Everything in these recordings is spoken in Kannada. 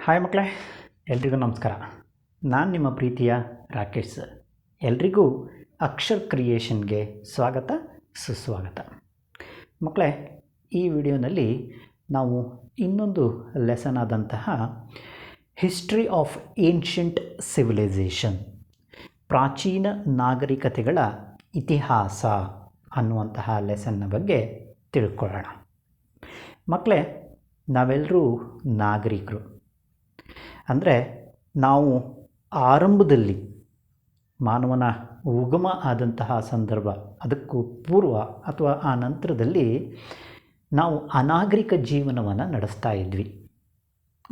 ಹಾಯ್ ಮಕ್ಕಳೇ, ಎಲ್ರಿಗೂ ನಮಸ್ಕಾರ. ನಾನು ನಿಮ್ಮ ಪ್ರೀತಿಯ ರಾಕೇಶ್ ಸರ್. ಎಲ್ರಿಗೂ ಅಕ್ಷರ್ ಕ್ರಿಯೇಷನ್ಗೆ ಸ್ವಾಗತ ಸುಸ್ವಾಗತ. ಮಕ್ಕಳೇ, ಈ ವಿಡಿಯೋನಲ್ಲಿ ನಾವು ಇನ್ನೊಂದು ಲೆಸನ್ ಆದಂತಹ ಹಿಸ್ಟ್ರಿ ಆಫ್ ಏನ್ಷಂಟ್ ಸಿವಿಲೈಸೇಷನ್, ಪ್ರಾಚೀನ ನಾಗರಿಕತೆಗಳ ಇತಿಹಾಸ ಅನ್ನುವಂತಹ ಲೆಸನ್ನ ಬಗ್ಗೆ ತಿಳ್ಕೊಳ್ಳೋಣ. ಮಕ್ಕಳೇ, ನಾವೆಲ್ಲರೂ ನಾಗರಿಕರು. ಅಂದರೆ ನಾವು ಆರಂಭದಲ್ಲಿ ಮಾನವನ ಉಗಮ ಆದಂತಹ ಸಂದರ್ಭ, ಅದಕ್ಕೂ ಪೂರ್ವ ಅಥವಾ ಆ ನಂತರದಲ್ಲಿ ನಾವು ಅನಾಗರಿಕ ಜೀವನವನ್ನು ನಡೆಸ್ತಾ ಇದ್ವಿ.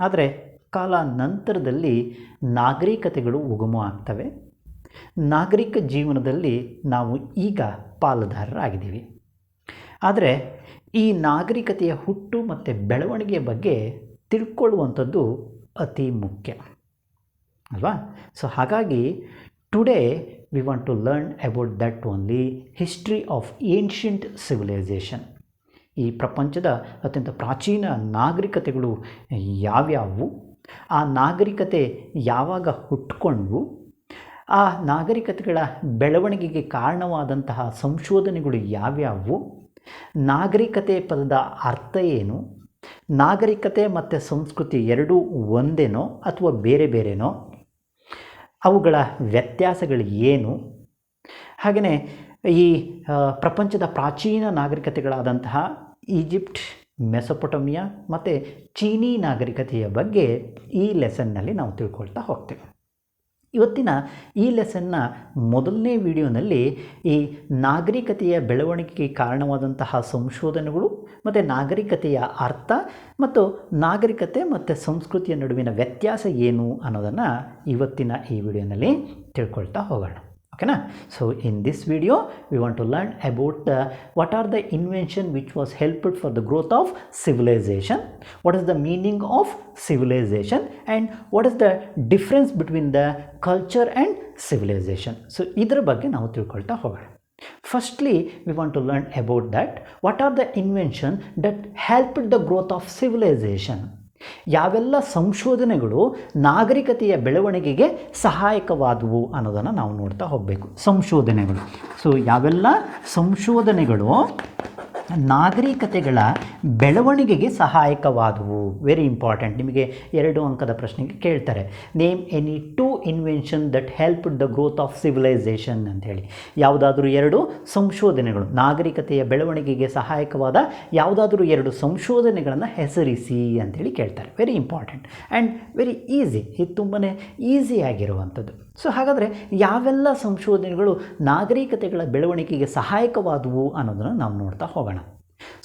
ಆದರೆ ಕಾಲ ನಂತರದಲ್ಲಿ ನಾಗರಿಕತೆಗಳು ಉಗಮ ಆಗ್ತವೆ. ನಾಗರಿಕ ಜೀವನದಲ್ಲಿ ನಾವು ಈಗ ಪಾಲುದಾರರಾಗಿದ್ದೀವಿ. ಆದರೆ ಈ ನಾಗರಿಕತೆಯ ಹುಟ್ಟು ಮತ್ತು ಬೆಳವಣಿಗೆಯ ಬಗ್ಗೆ ತಿಳ್ಕೊಳ್ಳುವಂಥದ್ದು ಅತಿ ಮುಖ್ಯ ಅಲ್ವಾ? ಸೊ ಹಾಗಾಗಿ today we want to learn about that only, history of ancient civilisation. ಈ ಪ್ರಪಂಚದ ಅತ್ಯಂತ ಪ್ರಾಚೀನ ನಾಗರಿಕತೆಗಳು ಯಾವ್ಯಾವು, ಆ ನಾಗರಿಕತೆ ಯಾವಾಗ ಹುಟ್ಕೊಂಡ್ವು, ಆ ನಾಗರಿಕತೆಗಳ ಬೆಳವಣಿಗೆಗೆ ಕಾರಣವಾದಂತಹ ಸಂಶೋಧನೆಗಳು ಯಾವ್ಯಾವು, ನಾಗರಿಕತೆ ಪದದ ಅರ್ಥ ಏನು, ನಾಗರಿಕತೆ ಮತ್ತು ಸಂಸ್ಕೃತಿ ಎರಡೂ ಒಂದೇನೋ ಅಥವಾ ಬೇರೆ ಬೇರೆನೋ, ಅವುಗಳ ವ್ಯತ್ಯಾಸಗಳು ಏನು, ಹಾಗೆಯೇ ಈ ಪ್ರಪಂಚದ ಪ್ರಾಚೀನ ನಾಗರಿಕತೆಗಳಾದಂತಹ ಈಜಿಪ್ಟ್, ಮೆಸೊಪೊಟಮಿಯಾ ಮತ್ತು ಚೀನೀ ನಾಗರಿಕತೆಯ ಬಗ್ಗೆ ಈ ಲೆಸನ್ನಲ್ಲಿ ನಾವು ತಿಳ್ಕೊಳ್ತಾ ಹೋಗ್ತೇವೆ. ಇವತ್ತಿನ ಈ ಲೆಸನ್ನ ಮೊದಲನೇ ವಿಡಿಯೋನಲ್ಲಿ ಈ ನಾಗರಿಕತೆಯ ಬೆಳವಣಿಗೆಗೆ ಕಾರಣವಾದಂತಹ ಸಂಶೋಧನೆಗಳು ಮತ್ತು ನಾಗರಿಕತೆಯ ಅರ್ಥ ಮತ್ತು ನಾಗರಿಕತೆ ಮತ್ತು ಸಂಸ್ಕೃತಿಯ ನಡುವಿನ ವ್ಯತ್ಯಾಸ ಏನು ಅನ್ನೋದನ್ನು ಇವತ್ತಿನ ಈ ವಿಡಿಯೋನಲ್ಲಿ ತಿಳ್ಕೊಳ್ತಾ ಹೋಗೋಣ. ಓಕೆನಾ? So in this video we want to learn about what are the invention which was helped for the growth of civilization, what is the meaning of civilization, and what is the difference between the culture and civilization. So ಇದರ ಬಗ್ಗೆ ನಾವು ತಿಳ್ಕೊಳ್ತಾ ಹೋಗೋಣ. Firstly, we want to learn about that what are the invention that helped the growth of civilization. ಯಾವೆಲ್ಲ ಸಂಶೋಧನೆಗಳು ನಾಗರಿಕತೆಯ ಬೆಳವಣಿಗೆಗೆ ಸಹಾಯಕವಾದವು ಅನ್ನೋದನ್ನು ನಾವು ನೋಡ್ತಾ ಹೋಗಬೇಕು. ಸಂಶೋಧನೆಗಳು, ಸೊ ಯಾವೆಲ್ಲ ಸಂಶೋಧನೆಗಳು ನಾಗರಿಕತೆಗಳ ಬೆಳವಣಿಗೆಗೆ ಸಹಾಯಕವಾದವು. Very important. ನಿಮಗೆ 2 ಅಂಕದ ಪ್ರಶ್ನೆಗೆ ಕೇಳ್ತಾರೆ, name any 2 invention that helped the growth of civilisation ಅಂಥೇಳಿ. ಯಾವುದಾದ್ರೂ 2 ಸಂಶೋಧನೆಗಳು, ನಾಗರಿಕತೆಯ ಬೆಳವಣಿಗೆಗೆ ಸಹಾಯಕವಾದ ಯಾವುದಾದ್ರೂ 2 ಸಂಶೋಧನೆಗಳನ್ನು ಹೆಸರಿಸಿ ಅಂಥೇಳಿ ಕೇಳ್ತಾರೆ. Very important and very easy. ಇದು ತುಂಬಾ ಈಸಿಯಾಗಿರುವಂಥದ್ದು. ಸೊ ಹಾಗಾದರೆ ಯಾವೆಲ್ಲ ಸಂಶೋಧನೆಗಳು ನಾಗರಿಕತೆಗಳ ಬೆಳವಣಿಗೆಗೆ ಸಹಾಯಕವಾದವು ಅನ್ನೋದನ್ನು ನಾವು ನೋಡ್ತಾ ಹೋಗೋಣ.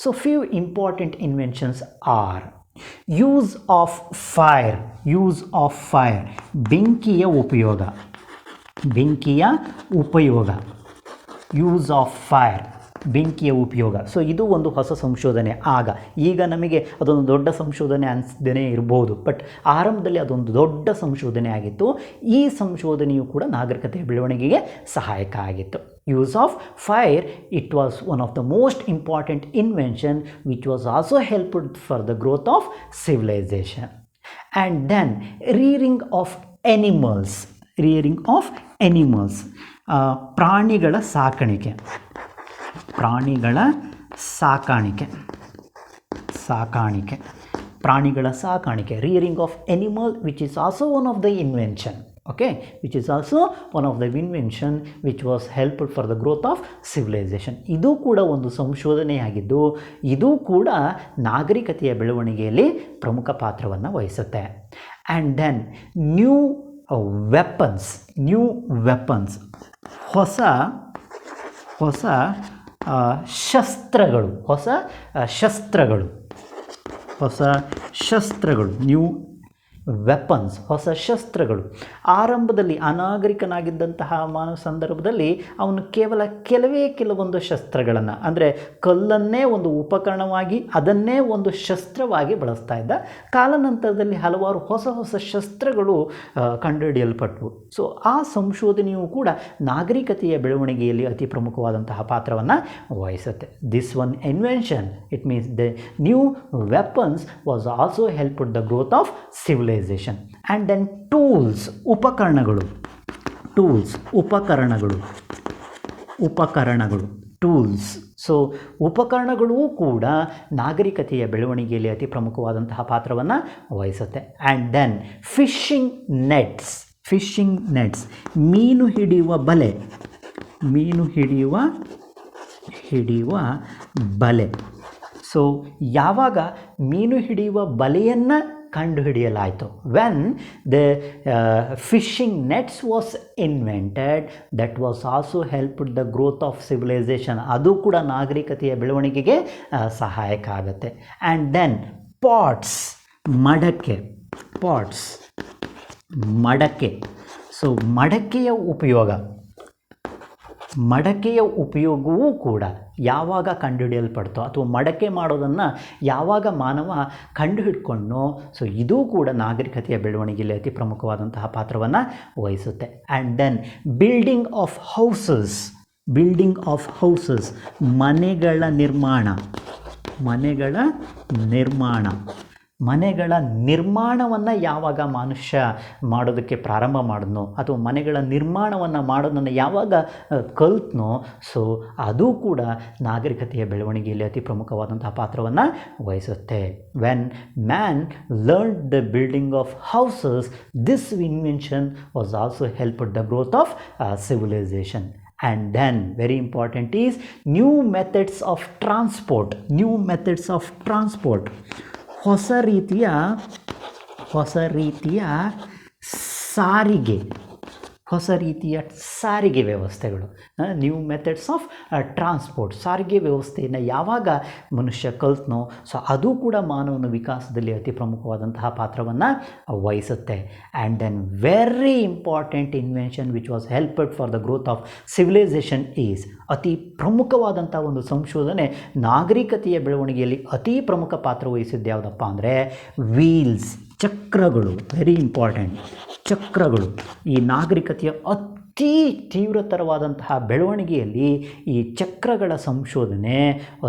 So few important inventions are use of fire, ಬೆಂಕಿಯ ಉಪಯೋಗ, ಯೂಸ್ ಆಫ್ ಫೈರ್, ಬೆಂಕಿಯ ಉಪಯೋಗ. ಸೊ ಇದು ಒಂದು ಹೊಸ ಸಂಶೋಧನೆ. ಈಗ ನಮಗೆ ಅದೊಂದು ದೊಡ್ಡ ಸಂಶೋಧನೆ ಅನಿಸದೇ ಇರ್ಬೋದು, ಬಟ್ ಆರಂಭದಲ್ಲಿ ಅದೊಂದು ದೊಡ್ಡ ಸಂಶೋಧನೆ ಆಗಿತ್ತು. ಈ ಸಂಶೋಧನೆಯು ಕೂಡ ನಾಗರಿಕತೆಯ ಬೆಳವಣಿಗೆಗೆ ಸಹಾಯಕ ಆಗಿತ್ತು. Use of fire, it was one of the most important invention which was also helped for the growth of civilization. And then rearing of animals, ಪ್ರಾಣಿಗಳ ಸಾಕಾಣಿಕೆ, rearing of animal which is also one of the invention. Okay, which is also one of the invention which was helped for the growth of civilization. ಇದು ಕೂಡ ಒಂದು ಸಂಶೋಧನೆಯಾಗಿದ್ದು, ಇದು ಕೂಡ ನಾಗರಿಕತೆಯ ಬೆಳವಣಿಗೆಯಲ್ಲಿ ಪ್ರಮುಖ ಪಾತ್ರವನ್ನು ವಹಿಸುತ್ತೆ. ಆ್ಯಂಡ್ ದೆನ್ ನ್ಯೂ ವೆಪನ್ಸ್, ಹೊಸ ಶಸ್ತ್ರಗಳು, ನ್ಯೂ ವೆಪನ್ಸ್, ಹೊಸ ಶಸ್ತ್ರಗಳು. ಆರಂಭದಲ್ಲಿ ಅನಾಗರಿಕನಾಗಿದ್ದಂತಹ ಮಾನವ ಸಂದರ್ಭದಲ್ಲಿ ಅವನು ಕೆಲವೊಂದು ಶಸ್ತ್ರಗಳನ್ನು, ಅಂದರೆ ಕಲ್ಲನ್ನೇ ಒಂದು ಉಪಕರಣವಾಗಿ ಅದನ್ನೇ ಒಂದು ಶಸ್ತ್ರವಾಗಿ ಬಳಸ್ತಾ ಇದ್ದ. ಕಾಲಾನಂತರದಲ್ಲಿ ಹಲವಾರು ಹೊಸ ಶಸ್ತ್ರಗಳು ಕಂಡುಹಿಡಿಯಲ್ಪಟ್ಟವು. ಸೊ ಆ ಸಂಶೋಧನೆಯು ಕೂಡ ನಾಗರಿಕತೆಯ ಬೆಳವಣಿಗೆಯಲ್ಲಿ ಅತಿ ಪ್ರಮುಖವಾದಂತಹ ಪಾತ್ರವನ್ನು ವಹಿಸುತ್ತೆ. This one invention, it means the new weapons was also helped the growth of civilisation. Civilisation. And then tools, ಉಪಕರಣಗಳು, ಟೂಲ್ಸ್. ಸೊ ಉಪಕರಣಗಳೂ ಕೂಡ ನಾಗರಿಕತೆಯ ಬೆಳವಣಿಗೆಯಲ್ಲಿ ಅತಿ ಪ್ರಮುಖವಾದಂತಹ ಪಾತ್ರವನ್ನು ವಹಿಸುತ್ತೆ. ಆ್ಯಂಡ್ ದೆನ್ ಫಿಶಿಂಗ್ ನೆಟ್ಸ್, ಮೀನು ಹಿಡಿಯುವ ಬಲೆ. ಸೊ ಯಾವಾಗ ಮೀನು ಹಿಡಿಯುವ ಬಲೆಯನ್ನು ಕಂಡುಹಿಡಿಯಲಾಯಿತು, when the fishing nets was invented, that was also helped the growth of civilization. ಅದು ಕೂಡ ನಾಗರಿಕತೆಯ ಬೆಳವಣಿಗೆಗೆ ಸಹಾಯಕ ಆಗುತ್ತೆ. ಆ್ಯಂಡ್ ದೆನ್ ಪಾಟ್ಸ್, ಮಡಕೆ. ಸೊ ಮಡಕೆಯ ಉಪಯೋಗವೂ ಕೂಡ ಯಾವಾಗ ಕಂಡುಹಿಡಿಯಲ್ಪಡ್ತೋ ಅಥವಾ ಮಡಕೆ ಮಾಡೋದನ್ನು ಯಾವಾಗ ಮಾನವ ಕಂಡುಹಿಡ್ಕೊಂಡೋ, ಸೊ ಇದೂ ಕೂಡ ನಾಗರಿಕತೆಯ ಬೆಳವಣಿಗೆಯಲ್ಲಿ ಅತಿ ಪ್ರಮುಖವಾದಂತಹ ಪಾತ್ರವನ್ನು ವಹಿಸುತ್ತೆ. And then building of houses, ಮನೆಗಳ ನಿರ್ಮಾಣವನ್ನು ಯಾವಾಗ ಮನುಷ್ಯ ಮಾಡೋದಕ್ಕೆ ಪ್ರಾರಂಭ ಮಾಡಿದ್ನೋ ಅಥವಾ ಮನೆಗಳ ನಿರ್ಮಾಣವನ್ನು ಮಾಡೋದನ್ನು ಯಾವಾಗ ಕಲ್ತ್ನೋ, ಸೊ ಅದು ಕೂಡ ನಾಗರಿಕತೆಯ ಬೆಳವಣಿಗೆಯಲ್ಲಿ ಅತಿ ಪ್ರಮುಖವಾದಂತಹ ಪಾತ್ರವನ್ನು ವಹಿಸುತ್ತೆ. When man learned the building of houses, this invention was also helped the growth of civilisation. And then very important is new methods of transport. ಹೊಸ ರೀತಿಯ ಸಾರಿಗೆ ವ್ಯವಸ್ಥೆಗಳು, ನ್ಯೂ ಮೆಥಡ್ಸ್ ಆಫ್ ಟ್ರಾನ್ಸ್ಪೋರ್ಟ್, ಸಾರಿಗೆ ವ್ಯವಸ್ಥೆಯನ್ನು ಯಾವಾಗ ಮನುಷ್ಯ ಕಲ್ತ್ನೋ, ಸೊ ಅದು ಕೂಡ ಮಾನವನ ವಿಕಾಸದಲ್ಲಿ ಅತಿ ಪ್ರಮುಖವಾದಂತಹ ಪಾತ್ರವನ್ನು ವಹಿಸುತ್ತೆ. And then very important invention which was helped for the growth of civilisation is, ಅತಿ ಪ್ರಮುಖವಾದಂಥ ಒಂದು ಸಂಶೋಧನೆ ನಾಗರಿಕತೆಯ ಬೆಳವಣಿಗೆಯಲ್ಲಿ ಅತಿ ಪ್ರಮುಖ ಪಾತ್ರ ವಹಿಸಿದ್ದು ಯಾವುದಪ್ಪ ಅಂದರೆ ವೀಲ್ಸ್, ಚಕ್ರಗಳು. ವೆರಿ ಇಂಪಾರ್ಟೆಂಟ್, ಚಕ್ರಗಳು. ಈ ನಾಗರಿಕತೆಯ ಅತಿ ತೀವ್ರತರವಾದಂತಹ ಬೆಳವಣಿಗೆಯಲ್ಲಿ ಈ ಚಕ್ರಗಳ ಸಂಶೋಧನೆ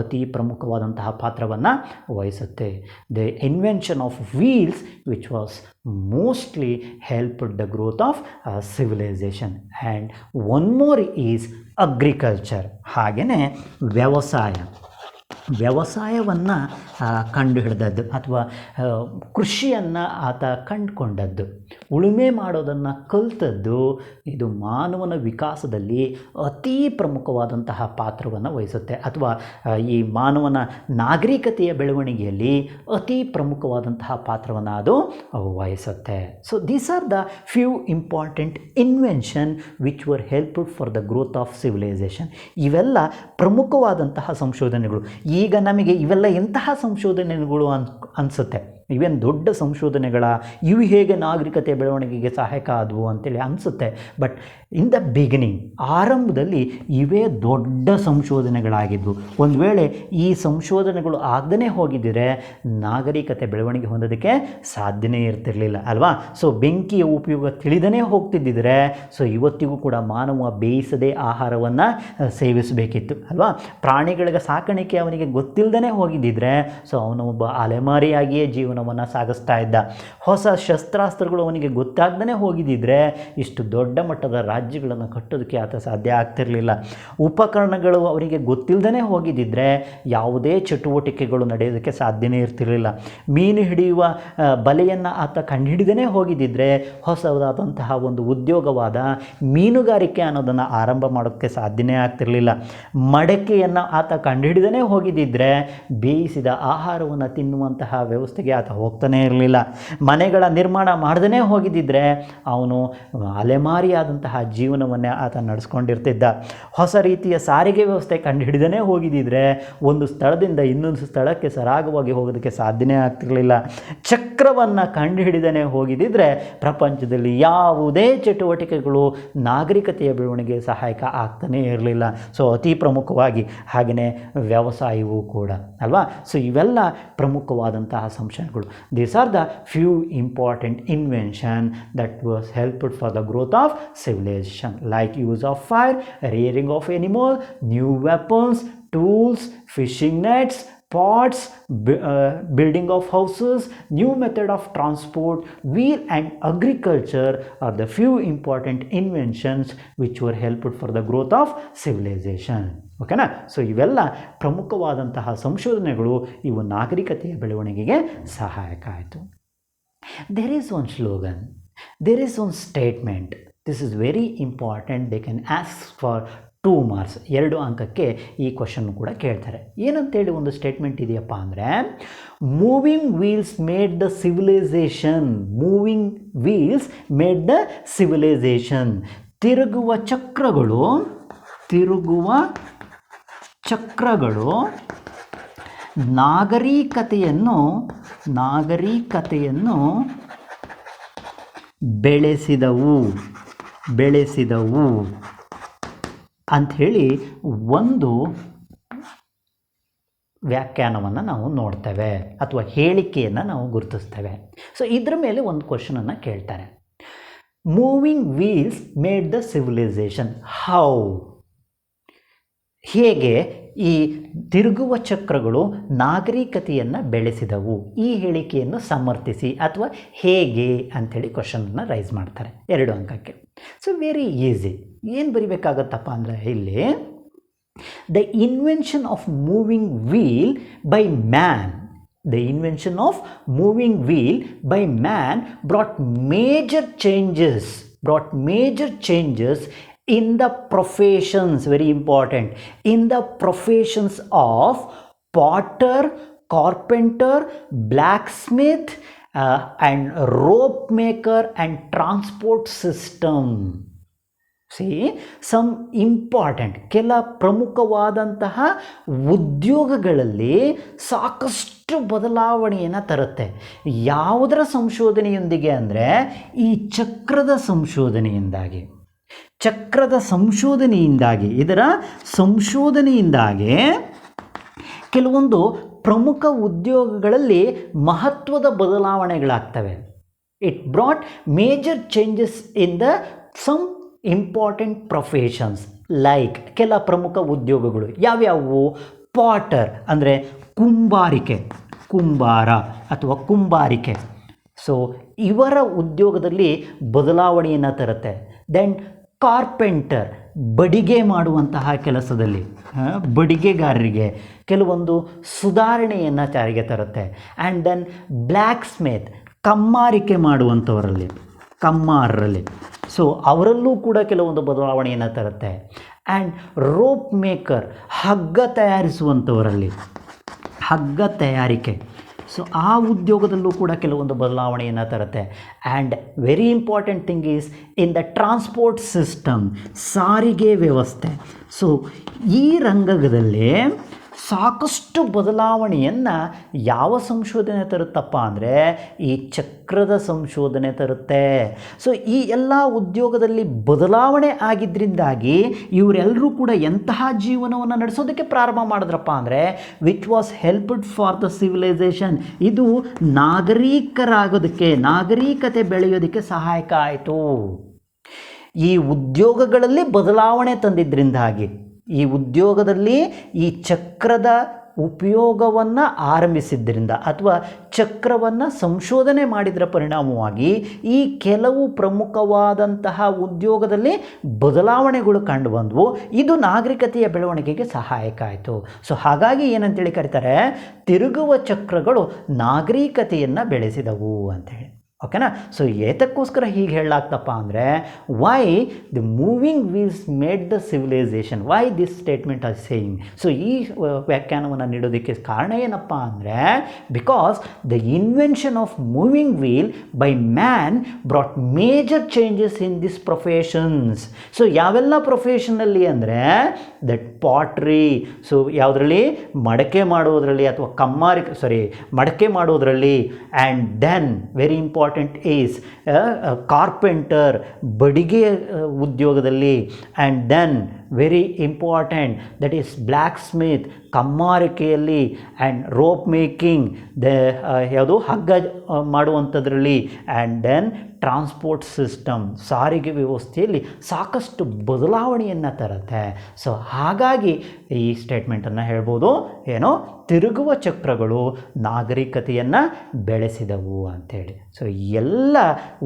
ಅತಿ ಪ್ರಮುಖವಾದಂತಹ ಪಾತ್ರವನ್ನು ವಹಿಸುತ್ತೆ. The invention of wheels which was mostly helped the growth of civilization. And one more is agriculture. ಹಾಗೆಯೇ ವ್ಯವಸಾಯವನ್ನು ಕಂಡುಹಿಡಿದದ್ದು ಅಥವಾ ಕೃಷಿಯನ್ನು ಆತ ಕಂಡುಕೊಂಡದ್ದು, ಉಳುಮೆ ಮಾಡೋದನ್ನು ಕಲಿತದ್ದು, ಇದು ಮಾನವನ ವಿಕಾಸದಲ್ಲಿ ಅತೀ ಪ್ರಮುಖವಾದಂತಹ ಪಾತ್ರವನ್ನು ವಹಿಸುತ್ತೆ ಅಥವಾ ಈ ಮಾನವನ ನಾಗರಿಕತೆಯ ಬೆಳವಣಿಗೆಯಲ್ಲಿ ಅತಿ ಪ್ರಮುಖವಾದಂತಹ ಪಾತ್ರವನ್ನು ಅದು ವಹಿಸುತ್ತೆ. So these are the few important invention which var helped for the growth of civilisation. ಇವೆಲ್ಲ ಪ್ರಮುಖವಾದಂತಹ ಸಂಶೋಧನೆಗಳು. ಈಗ ನಮಗೆ ಇವೆಲ್ಲ ಎಂತಹ ಸಂಶೋಧನೆಗಳು ಅನಿಸುತ್ತೆ, ಇವೇನು ದೊಡ್ಡ ಸಂಶೋಧನೆಗಳ, ಇವು ಹೇಗೆ ನಾಗರಿಕತೆ ಬೆಳವಣಿಗೆಗೆ ಸಹಾಯಕ ಆದವು ಅಂತೇಳಿ ಅನಿಸುತ್ತೆ. ಬಟ್ ಇನ್ ದ ಬಿಗಿನಿಂಗ್, ಆರಂಭದಲ್ಲಿ ಇವೇ ದೊಡ್ಡ ಸಂಶೋಧನೆಗಳಾಗಿದ್ವು. ಒಂದು ವೇಳೆ ಈ ಸಂಶೋಧನೆಗಳು ಆಗದೇ ಹೋಗಿದ್ದರೆ ನಾಗರಿಕತೆ ಬೆಳವಣಿಗೆ ಹೊಂದೋದಕ್ಕೆ ಸಾಧ್ಯನೇ ಇರ್ತಿರಲಿಲ್ಲ ಅಲ್ವಾ. ಸೊ ಬೆಂಕಿಯ ಉಪಯೋಗ ತಿಳಿದನೇ ಹೋಗ್ತಿದ್ದಿದ್ರೆ ಸೊ ಇವತ್ತಿಗೂ ಕೂಡ ಮಾನವ ಬೇಯಿಸದೇ ಆಹಾರವನ್ನು ಸೇವಿಸಬೇಕಿತ್ತು ಅಲ್ವಾ. ಪ್ರಾಣಿಗಳಿಗೆ ಸಾಕಾಣಿಕೆ ಅವನಿಗೆ ಗೊತ್ತಿಲ್ಲದೇ ಹೋಗಿದ್ದಿದ್ರೆ ಸೊ ಅವನು ಒಬ್ಬ ಅಲೆಮಾರಿಯಾಗಿಯೇ ಜೀವನವನ್ನು ಸಾಗಿಸ್ತಾ ಇದ್ದ. ಹೊಸ ಶಸ್ತ್ರಾಸ್ತ್ರಗಳು ಅವನಿಗೆ ಗೊತ್ತಾಗ್ದೇ ಹೋಗಿದ್ದಿದ್ರೆ ಇಷ್ಟು ದೊಡ್ಡ ಮಟ್ಟದ ರಾಜ್ಯಗಳನ್ನು ಕಟ್ಟೋದಕ್ಕೆ ಆತ ಸಾಧ್ಯ ಆಗ್ತಿರಲಿಲ್ಲ. ಉಪಕರಣಗಳು ಅವರಿಗೆ ಗೊತ್ತಿಲ್ಲದೇ ಹೋಗಿದ್ದಿದ್ರೆ ಯಾವುದೇ ಚಟುವಟಿಕೆಗಳು ನಡೆಯೋದಕ್ಕೆ ಸಾಧ್ಯನೇ ಇರ್ತಿರಲಿಲ್ಲ. ಮೀನು ಹಿಡಿಯುವ ಬಲೆಯನ್ನು ಆತ ಕಂಡುಹಿಡಿದೇ ಹೋಗಿದ್ದಿದ್ರೆ ಹೊಸದಾದಂತಹ ಒಂದು ಉದ್ಯೋಗವಾದ ಮೀನುಗಾರಿಕೆ ಅನ್ನೋದನ್ನು ಆರಂಭ ಮಾಡೋಕ್ಕೆ ಸಾಧ್ಯನೇ ಆಗ್ತಿರಲಿಲ್ಲ. ಮಡಕೆಯನ್ನು ಆತ ಕಂಡುಹಿಡಿದೇ ಹೋಗಿದ್ದಿದ್ರೆ ಬೇಯಿಸಿದ ಆಹಾರವನ್ನು ತಿನ್ನುವಂತಹ ವ್ಯವಸ್ಥೆಗೆ ಆತ ಹೋಗ್ತಾನೇ ಇರಲಿಲ್ಲ. ಮನೆಗಳ ನಿರ್ಮಾಣ ಮಾಡದೇ ಹೋಗಿದ್ದಿದ್ರೆ ಅವನು ಅಲೆಮಾರಿಯಾದಂತಹ ಜೀವನವನ್ನೇ ಆತ ನಡೆಸ್ಕೊಂಡಿರ್ತಿದ್ದ. ಹೊಸ ರೀತಿಯ ಸಾರಿಗೆ ವ್ಯವಸ್ಥೆ ಕಂಡುಹಿಡಿದೇ ಹೋಗಿದ್ದಿದ್ರೆ ಒಂದು ಸ್ಥಳದಿಂದ ಇನ್ನೊಂದು ಸ್ಥಳಕ್ಕೆ ಸರಾಗವಾಗಿ ಹೋಗೋದಕ್ಕೆ ಸಾಧ್ಯನೇ ಆಗ್ತಿರಲಿಲ್ಲ. ಚಕ್ರವನ್ನು ಕಂಡುಹಿಡಿದೇ ಹೋಗಿದ್ದಿದ್ರೆ ಪ್ರಪಂಚದಲ್ಲಿ ಯಾವುದೇ ಚಟುವಟಿಕೆಗಳು ನಾಗರಿಕತೆಯ ಬೆಳವಣಿಗೆ ಸಹಾಯಕ ಆಗ್ತಾನೇ ಇರಲಿಲ್ಲ. ಸೊ ಅತಿ ಪ್ರಮುಖವಾಗಿ ಹಾಗೆಯೇ ವ್ಯವಸಾಯವೂ ಕೂಡ ಅಲ್ವಾ. ಸೊ ಇವೆಲ್ಲ ಪ್ರಮುಖವಾದಂತಹ ಸಂಶೋಧನೆಗಳು. These are the few important invention that was helped for the growth of civilization, like use of fire, rearing of animal, new weapons, tools, fishing nets, pots, building of houses, new method of transport, wheel and agriculture are the few important inventions which were helpful for the growth of civilization. ಓಕೆನಾ? ಸೊ ಇವೆಲ್ಲ ಪ್ರಮುಖವಾದಂತಹ ಸಂಶೋಧನೆಗಳು ಇವು ನಾಗರಿಕತೆಯ ಬೆಳವಣಿಗೆಗೆ ಸಹಾಯಕ ಆಯಿತು. There is one slogan, there is one statement. This is very important. They can ask for 2 marks, 2 ಅಂಕಕ್ಕೆ ಈ ಕ್ವಶನ್ ಕೂಡ ಕೇಳ್ತಾರೆ. ಏನಂತೇಳಿ ಒಂದು ಸ್ಟೇಟ್ಮೆಂಟ್ ಇದೆಯಪ್ಪ ಅಂದರೆ, moving wheels made the civilisation. Moving wheels made the civilisation. ತಿರುಗುವ ಚಕ್ರಗಳು ನಾಗರಿಕತೆಯನ್ನು ಬೆಳೆಸಿದವು ಅಂಥೇಳಿ ಒಂದು ವ್ಯಾಖ್ಯಾನವನ್ನು ನಾವು ನೋಡ್ತೇವೆ ಅಥವಾ ಹೇಳಿಕೆಯನ್ನು ನಾವು ಗುರುತಿಸ್ತೇವೆ. ಸೊ ಇದರ ಮೇಲೆ ಒಂದು ಕ್ವಶನನ್ನು ಕೇಳ್ತಾರೆ. Moving wheels made the civilisation. How? ಹೇಗೆ ಈ ತಿರುಗುವ ಚಕ್ರಗಳು ನಾಗರಿಕತೆಯನ್ನು ಬೆಳೆಸಿದವು? ಈ ಹೇಳಿಕೆಯನ್ನು ಸಮರ್ಥಿಸಿ ಅಥವಾ ಹೇಗೆ ಅಂಥೇಳಿ ಕ್ವಶನನ್ನು ರೈಸ್ ಮಾಡ್ತಾರೆ 2 ಅಂಕಕ್ಕೆ. So very easy. ಏನು ಬರಿಬೇಕಾಗತ್ತಪ್ಪ ಅಂದರೆ ಇಲ್ಲಿ, the invention of moving wheel by man. The invention of moving wheel by man brought major changes in the professions, very important, in the professions of potter, carpenter, blacksmith, and rope maker and transport system. See, some important, ಕೆಲ ಪ್ರಮುಖವಾದಂತಹ ಉದ್ಯೋಗಗಳಲ್ಲಿ ಸಾಕಷ್ಟು ಬದಲಾವಣೆಯನ್ನು ತರುತ್ತೆ. ಯಾವುದರ ಸಂಶೋಧನೆಯೊಂದಿಗೆ ಅಂದರೆ ಈ ಚಕ್ರದ ಸಂಶೋಧನೆಯಿಂದಾಗಿ ಇದರ ಸಂಶೋಧನೆಯಿಂದಾಗಿ ಕೆಲವೊಂದು ಪ್ರಮುಖ ಉದ್ಯೋಗಗಳಲ್ಲಿ ಮಹತ್ವದ ಬದಲಾವಣೆಗಳಾಗ್ತವೆ. It brought major changes in the some important professions. Like ಕೆಲ ಪ್ರಮುಖ ಉದ್ಯೋಗಗಳು ಯಾವ್ಯಾವು? ಪಾಟರ್ ಅಂದರೆ ಕುಂಬಾರ ಅಥವಾ ಕುಂಬಾರಿಕೆ. ಸೊ ಇವರ ಉದ್ಯೋಗದಲ್ಲಿ ಬದಲಾವಣೆಯನ್ನು ತರುತ್ತೆ. ದೆನ್ ಕಾರ್ಪೆಂಟರ್, ಬಡಿಗೆ ಮಾಡುವಂತಹ ಕೆಲಸದಲ್ಲಿ ಬಡಿಗೆಗಾರರಿಗೆ ಕೆಲವೊಂದು ಸುಧಾರಣೆಯನ್ನು ಜಾರಿಗೆ ತರುತ್ತೆ. ಆ್ಯಂಡ್ ದೆನ್ ಬ್ಲ್ಯಾಕ್ ಸ್ಮಿತ್, ಕಮ್ಮಾರಿಕೆ ಮಾಡುವಂಥವರಲ್ಲಿ, ಕಮ್ಮಾರರಲ್ಲಿ, ಸೊ ಅವರಲ್ಲೂ ಕೂಡ ಕೆಲವೊಂದು ಬದಲಾವಣೆಯನ್ನು ತರುತ್ತೆ. ಆ್ಯಂಡ್ ರೋಪ್ ಮೇಕರ್, ಹಗ್ಗ ತಯಾರಿಸುವಂಥವರಲ್ಲಿ, ಹಗ್ಗ ತಯಾರಿಕೆ, ಸೊ ಆ ಉದ್ಯೋಗದಲ್ಲೂ ಕೂಡ ಕೆಲವೊಂದು ಬದಲಾವಣೆಯನ್ನು ತರುತ್ತೆ. And very important thing is in the transport system, ಸಾರಿಗೆ ವ್ಯವಸ್ಥೆ. ಸೊ ಈ ರಂಗದಲ್ಲಿ ಸಾಕಷ್ಟು ಬದಲಾವಣೆಯನ್ನು ಯಾವ ಸಂಶೋಧನೆ ತರುತ್ತಪ್ಪ ಅಂದರೆ ಈ ಚಕ್ರದ ಸಂಶೋಧನೆ ತರುತ್ತೆ. ಸೊ ಈ ಎಲ್ಲ ಉದ್ಯೋಗದಲ್ಲಿ ಬದಲಾವಣೆ ಆಗಿದ್ದರಿಂದಾಗಿ ಇವರೆಲ್ಲರೂ ಕೂಡ ಎಂತಹ ಜೀವನವನ್ನು ನಡೆಸೋದಕ್ಕೆ ಪ್ರಾರಂಭ ಮಾಡಿದ್ರಪ್ಪ ಅಂದರೆ which was helped for the civilisation. ಇದು ನಾಗರಿಕತೆ ಬೆಳೆಯೋದಕ್ಕೆ ಸಹಾಯಕ ಆಯಿತು. ಈ ಉದ್ಯೋಗಗಳಲ್ಲಿ ಬದಲಾವಣೆ ತಂದಿದ್ದರಿಂದಾಗಿ, ಈ ಉದ್ಯೋಗದಲ್ಲಿ ಈ ಚಕ್ರದ ಉಪಯೋಗವನ್ನು ಆರಂಭಿಸಿದ್ದರಿಂದ ಅಥವಾ ಚಕ್ರವನ್ನು ಸಂಶೋಧನೆ ಮಾಡಿದರ ಪರಿಣಾಮವಾಗಿ ಈ ಕೆಲವು ಪ್ರಮುಖವಾದಂತಹ ಉದ್ಯೋಗದಲ್ಲಿ ಬದಲಾವಣೆಗಳು ಕಂಡು ಬಂದವು. ಇದು ನಾಗರಿಕತೆಯ ಬೆಳವಣಿಗೆಗೆ ಸಹಾಯಕ ಆಯಿತು. ಸೊ ಹಾಗಾಗಿ ಏನಂತೇಳಿ ಕರೀತಾರೆ, ತಿರುಗುವ ಚಕ್ರಗಳು ನಾಗರಿಕತೆಯನ್ನು ಬೆಳೆಸಿದವು ಅಂಥೇಳಿ. ಓಕೆನಾ? ಸೊ ಏತಕ್ಕೋಸ್ಕರ ಹೀಗೆ ಹೇಳಲಾಗ್ತಪ್ಪ ಅಂದರೆ, why the moving wheels made the civilisation, why this statement are saying. So ಈ ವ್ಯಾಖ್ಯಾನವನ್ನು ನೀಡೋದಕ್ಕೆ ಕಾರಣ ಏನಪ್ಪ ಅಂದರೆ, because the invention of moving wheel by man brought major changes in this professions. So ಯಾವೆಲ್ಲ ಪ್ರೊಫೆಷನಲ್ಲಿ ಅಂದರೆ ದಟ್ ಪಾಟ್ರಿ, ಸೊ ಯಾವುದರಲ್ಲಿ ಮಡಕೆ ಮಾಡೋದರಲ್ಲಿ ಅಥವಾ ಮಡಕೆ ಮಾಡೋದರಲ್ಲಿ. And then very important is carpenter, ಬಡಿಗೆ ಉದ್ಯೋಗದಲ್ಲಿ. And then very important that is blacksmith, ಕಮ್ಮಾರಿಕೆಯಲ್ಲಿ ಆ್ಯಂಡ್ ರೋಪ್ ಮೇಕಿಂಗ್ ಯಾವುದು ಹಗ್ಗ ಮಾಡುವಂಥದ್ರಲ್ಲಿ ಆ್ಯಂಡ್ ದೆನ್ ಟ್ರಾನ್ಸ್ಪೋರ್ಟ್ ಸಿಸ್ಟಮ್ ಸಾರಿಗೆ ವ್ಯವಸ್ಥೆಯಲ್ಲಿ ಸಾಕಷ್ಟು ಬದಲಾವಣೆಯನ್ನು ತರುತ್ತೆ. ಸೊ ಹಾಗಾಗಿ ಈ ಸ್ಟೇಟ್ಮೆಂಟನ್ನು ಹೇಳ್ಬೋದು, ಏನೋ ತಿರುಗುವ ಚಕ್ರಗಳು ನಾಗರಿಕತೆಯನ್ನು ಬೆಳೆಸಿದವು ಅಂಥೇಳಿ. ಸೊ ಎಲ್ಲ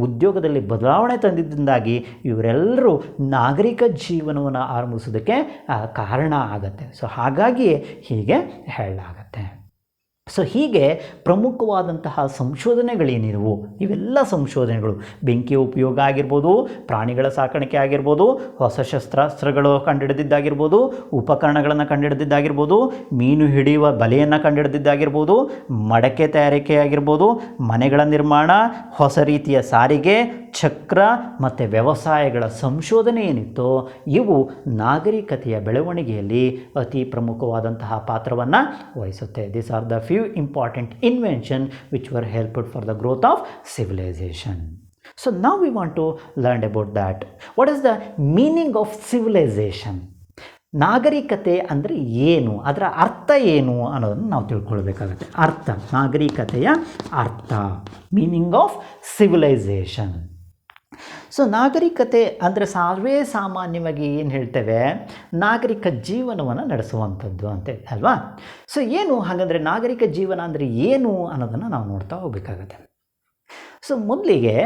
ಉದ್ಯೋಗದಲ್ಲಿ ಬದಲಾವಣೆ ತಂದಿದ್ದರಿಂದಾಗಿ ಇವರೆಲ್ಲರೂ ನಾಗರಿಕ ಜೀವನವನ್ನು ಆರಂಭಿಸೋದಕ್ಕೆ ಕಾರಣ ಆಗತ್ತೆ. ಸೊ ಹಾಗಾಗಿ ಹೀಗೆ ಹೇಳಲಾಗತ್ತೆ. ಸೊ ಹೀಗೆ ಪ್ರಮುಖವಾದಂತಹ ಸಂಶೋಧನೆಗಳೇನಿರುವು, ಇವೆಲ್ಲ ಸಂಶೋಧನೆಗಳು ಬೆಂಕಿಯ ಉಪಯೋಗ ಆಗಿರ್ಬೋದು, ಪ್ರಾಣಿಗಳ ಸಾಕಾಣಿಕೆ ಆಗಿರ್ಬೋದು, ಹೊಸ ಶಸ್ತ್ರಾಸ್ತ್ರಗಳು ಕಂಡುಹಿಡಿದಿದ್ದಾಗಿರ್ಬೋದು, ಉಪಕರಣಗಳನ್ನು ಕಂಡುಹಿಡಿದಿದ್ದಾಗಿರ್ಬೋದು, ಮೀನು ಹಿಡಿಯುವ ಬಲೆಯನ್ನು ಕಂಡುಹಿಡಿದಿದ್ದಾಗಿರ್ಬೋದು, ಮಡಕೆ ತಯಾರಿಕೆ ಆಗಿರ್ಬೋದು, ಮನೆಗಳ ನಿರ್ಮಾಣ, ಹೊಸ ರೀತಿಯ ಸಾರಿಗೆ, ಚಕ್ರ ಮತ್ತು ವ್ಯವಸಾಯಗಳ ಸಂಶೋಧನೆ ಏನಿತ್ತೋ ಇವು ನಾಗರಿಕತೆಯ ಬೆಳವಣಿಗೆಯಲ್ಲಿ ಅತಿ ಪ್ರಮುಖವಾದಂತಹ ಪಾತ್ರವನ್ನು ವಹಿಸುತ್ತೆ. This are the few important inventions which were helpful for the growth of civilization. So now we want to learn about that. What is the meaning of civilization? ನಾಗರಿಕತೆ ಅಂದರೆ ಏನು, ಅದರ ಅರ್ಥ ಏನು ಅನ್ನೋದನ್ನು ನಾವು ತಿಳ್ಕೊಳ್ಬೇಕಾಗುತ್ತೆ. ಅರ್ಥ, ನಾಗರಿಕತೆಯ ಅರ್ಥ, ಮೀನಿಂಗ್ ಆಫ್ ಸಿವಿಲೈಸೇಷನ್. ಸೊ ನಾಗರಿಕತೆ ಅಂದರೆ ಸರ್ವೇ ಸಾಮಾನ್ಯವಾಗಿ ಏನು ಹೇಳ್ತೇವೆ, ನಾಗರಿಕ ಜೀವನವನ್ನು ನಡೆಸುವಂಥದ್ದು ಅಂತೇಳಿ ಅಲ್ವಾ. ಸೊ ಏನು ಹಾಗಂದರೆ ನಾಗರಿಕ ಜೀವನ ಅಂದರೆ ಏನು ಅನ್ನೋದನ್ನು ನಾವು ನೋಡ್ತಾ ಹೋಗಬೇಕಾಗತ್ತೆ. ಸೊ ಮೊದಲಿಗೆ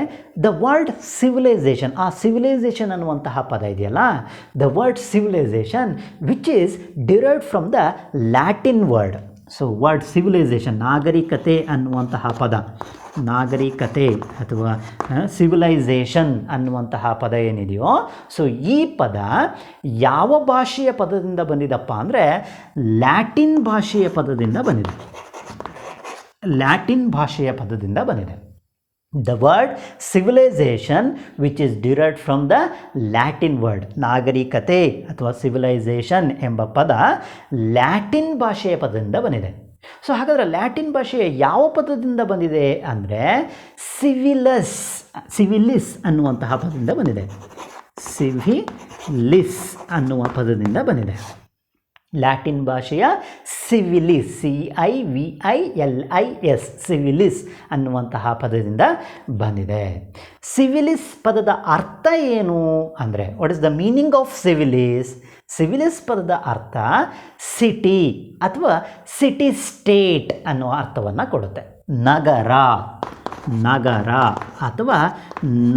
ದ ವರ್ಡ್ ಸಿವಿಲೈಸೇಷನ್, ಆ ಸಿವಿಲೈಸೇಷನ್ ಅನ್ನುವಂತಹ ಪದ ಇದೆಯಲ್ಲ, the word civilization which is derived from the Latin word. So word civilisation, ನಾಗರಿಕತೆ ಅನ್ನುವಂತಹ ಪದ, ನಾಗರಿಕತೆ ಅಥವಾ ಸಿವಿಲೈಸೇಷನ್ ಅನ್ನುವಂತಹ ಪದ ಏನಿದೆಯೋ, ಸೊ ಈ ಪದ ಯಾವ ಭಾಷೆಯ ಪದದಿಂದ ಬಂದಿದಪ್ಪ ಅಂದರೆ ಲ್ಯಾಟಿನ್ ಭಾಷೆಯ ಪದದಿಂದ ಬಂದಿದೆ. ಲ್ಯಾಟಿನ್ ಭಾಷೆಯ ಪದದಿಂದ ಬಂದಿದೆ. The word civilization which is derived from the Latin word, ನಾಗರಿಕತೆ ಅಥವಾ ಸಿವಿಲೈಸೇಷನ್ ಎಂಬ ಪದ ಲ್ಯಾಟಿನ್ ಭಾಷೆಯ ಪದದಿಂದ ಬಂದಿದೆ. ಸೊ ಹಾಗಾದರೆ ಲ್ಯಾಟಿನ್ ಭಾಷೆಯ ಯಾವ ಪದದಿಂದ ಬಂದಿದೆ ಅಂದರೆ ಸಿವಿಲಿಸ್ ಅನ್ನುವಂತಹ ಪದದಿಂದ ಬಂದಿದೆ. ಸಿವಿಲಿಸ್ ಅನ್ನುವ ಪದದಿಂದ ಬಂದಿದೆ. ಲ್ಯಾಟಿನ್ ಭಾಷೆಯ ಸಿವಿಲಿಸ್, CIVILIS, ಸಿವಿಲಿಸ್ ಅನ್ನುವಂತಹ ಪದದಿಂದ ಬಂದಿದೆ. ಸಿವಿಲಿಸ್ ಪದದ ಅರ್ಥ ಏನು ಅಂದರೆ, what is the meaning of civilis? Civilis ಪದದ ಅರ್ಥ ಸಿಟಿ ಅಥವಾ ಸಿಟಿ ಸ್ಟೇಟ್ ಅನ್ನುವ ಅರ್ಥವನ್ನು ಕೊಡುತ್ತೆ. ನಗರ, ನಗರ ಅಥವಾ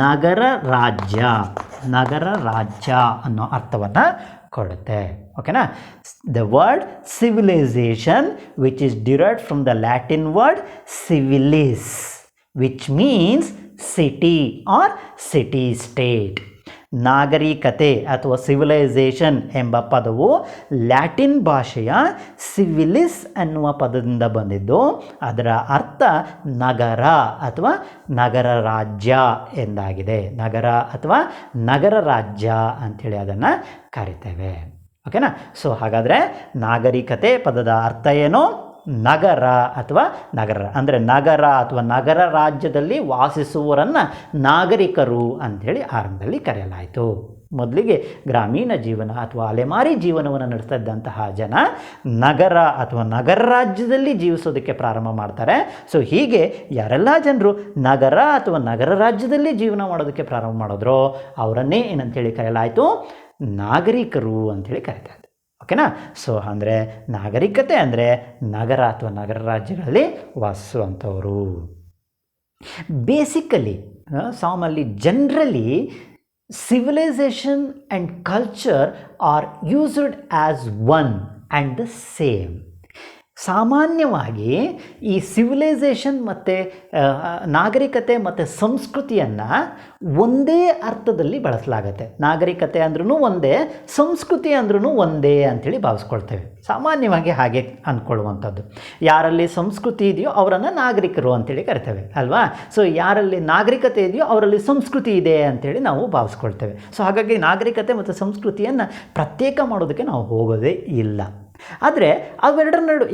ನಗರ ರಾಜ್ಯ, ನಗರ ರಾಜ್ಯ ಅನ್ನೋ ಅರ್ಥವನ್ನು ಕೊಡುತ್ತೆ. ಓಕೆನಾ. The word civilization which is derived from the Latin word civilis which means city or city state. ನಾಗರಿಕತೆ ಅಥವಾ ಸಿವಿಲೈಸೇಷನ್ ಎಂಬ ಪದವು ಲ್ಯಾಟಿನ್ ಭಾಷೆಯ ಸಿವಿಲಿಸ್ ಅನ್ನುವ ಪದದಿಂದ ಬಂದಿದ್ದು, ಅದರ ಅರ್ಥ ನಗರ ಅಥವಾ ನಗರ ರಾಜ್ಯ ಎಂದಾಗಿದೆ. ನಗರ ಅಥವಾ ನಗರ ರಾಜ್ಯ ಅಂಥೇಳಿ ಅದನ್ನು ಕರಿತೇವೆ. ಓಕೆನಾ. ಸೊ ಹಾಗಾದರೆ ನಾಗರಿಕತೆ ಪದದ ಅರ್ಥ ಏನು? ನಗರ ಅಥವಾ ನಗರ ಅಂದರೆ ನಗರ ಅಥವಾ ನಗರ ರಾಜ್ಯದಲ್ಲಿ ವಾಸಿಸುವವರನ್ನು ನಾಗರಿಕರು ಅಂಥೇಳಿ ಆರಂಭದಲ್ಲಿ ಕರೆಯಲಾಯಿತು. ಮೊದಲಿಗೆ ಗ್ರಾಮೀಣ ಜೀವನ ಅಥವಾ ಅಲೆಮಾರಿ ಜೀವನವನ್ನು ನಡೆಸ್ತಾ ಇದ್ದಂತಹ ಜನ ನಗರ ಅಥವಾ ನಗರ ರಾಜ್ಯದಲ್ಲಿ ಜೀವಿಸೋದಕ್ಕೆ ಪ್ರಾರಂಭ ಮಾಡ್ತಾರೆ. ಸೊ ಹೀಗೆ ಯಾರೆಲ್ಲ ಜನರು ನಗರ ಅಥವಾ ನಗರ ರಾಜ್ಯದಲ್ಲಿ ಜೀವನ ಮಾಡೋದಕ್ಕೆ ಪ್ರಾರಂಭ ಮಾಡಿದ್ರೋ ಅವರನ್ನೇ ಏನಂತೇಳಿ ಕರೆಯಲಾಯಿತು? ನಾಗರಿಕರು ಅಂಥೇಳಿ ಕರೀತಾ ಇದ್ದಾರೆ. ಓಕೆನಾ. ಸೊ ಅಂದರೆ ನಾಗರಿಕತೆ ಅಂದರೆ ನಗರ ಅಥವಾ ನಗರ ರಾಜ್ಯಗಳಲ್ಲಿ ವಾಸಿಸುವಂಥವರು. ಬೇಸಿಕಲಿ ಸಾಮಾನ್ಯವಾಗಿ generally civilization and culture are used as one and the same. ಸಾಮಾನ್ಯವಾಗಿ ಈ ಸಿವಿಲೈಸೇಷನ್ ಮತ್ತು ನಾಗರಿಕತೆ ಮತ್ತು ಸಂಸ್ಕೃತಿಯನ್ನು ಒಂದೇ ಅರ್ಥದಲ್ಲಿ ಬಳಸಲಾಗತ್ತೆ. ನಾಗರಿಕತೆ ಅಂದ್ರೂ ಒಂದೇ, ಸಂಸ್ಕೃತಿ ಅಂದ್ರೂ ಒಂದೇ ಅಂಥೇಳಿ ಭಾವಿಸ್ಕೊಳ್ತೇವೆ. ಸಾಮಾನ್ಯವಾಗಿ ಹಾಗೆ ಅಂದ್ಕೊಳ್ಳುವಂಥದ್ದು. ಯಾರಲ್ಲಿ ಸಂಸ್ಕೃತಿ ಇದೆಯೋ ಅವರನ್ನು ನಾಗರಿಕರು ಅಂಥೇಳಿ ಕರಿತೇವೆ ಅಲ್ವಾ. ಸೊ ಯಾರಲ್ಲಿ ನಾಗರಿಕತೆ ಇದೆಯೋ ಅವರಲ್ಲಿ ಸಂಸ್ಕೃತಿ ಇದೆ ಅಂಥೇಳಿ ನಾವು ಭಾವಿಸ್ಕೊಳ್ತೇವೆ. ಸೊ ಹಾಗಾಗಿ ನಾಗರಿಕತೆ ಮತ್ತು ಸಂಸ್ಕೃತಿಯನ್ನು ಪ್ರತ್ಯೇಕ ಮಾಡೋದಕ್ಕೆ ನಾವು ಹೋಗೋದೇ ಇಲ್ಲ. ಆದರೆ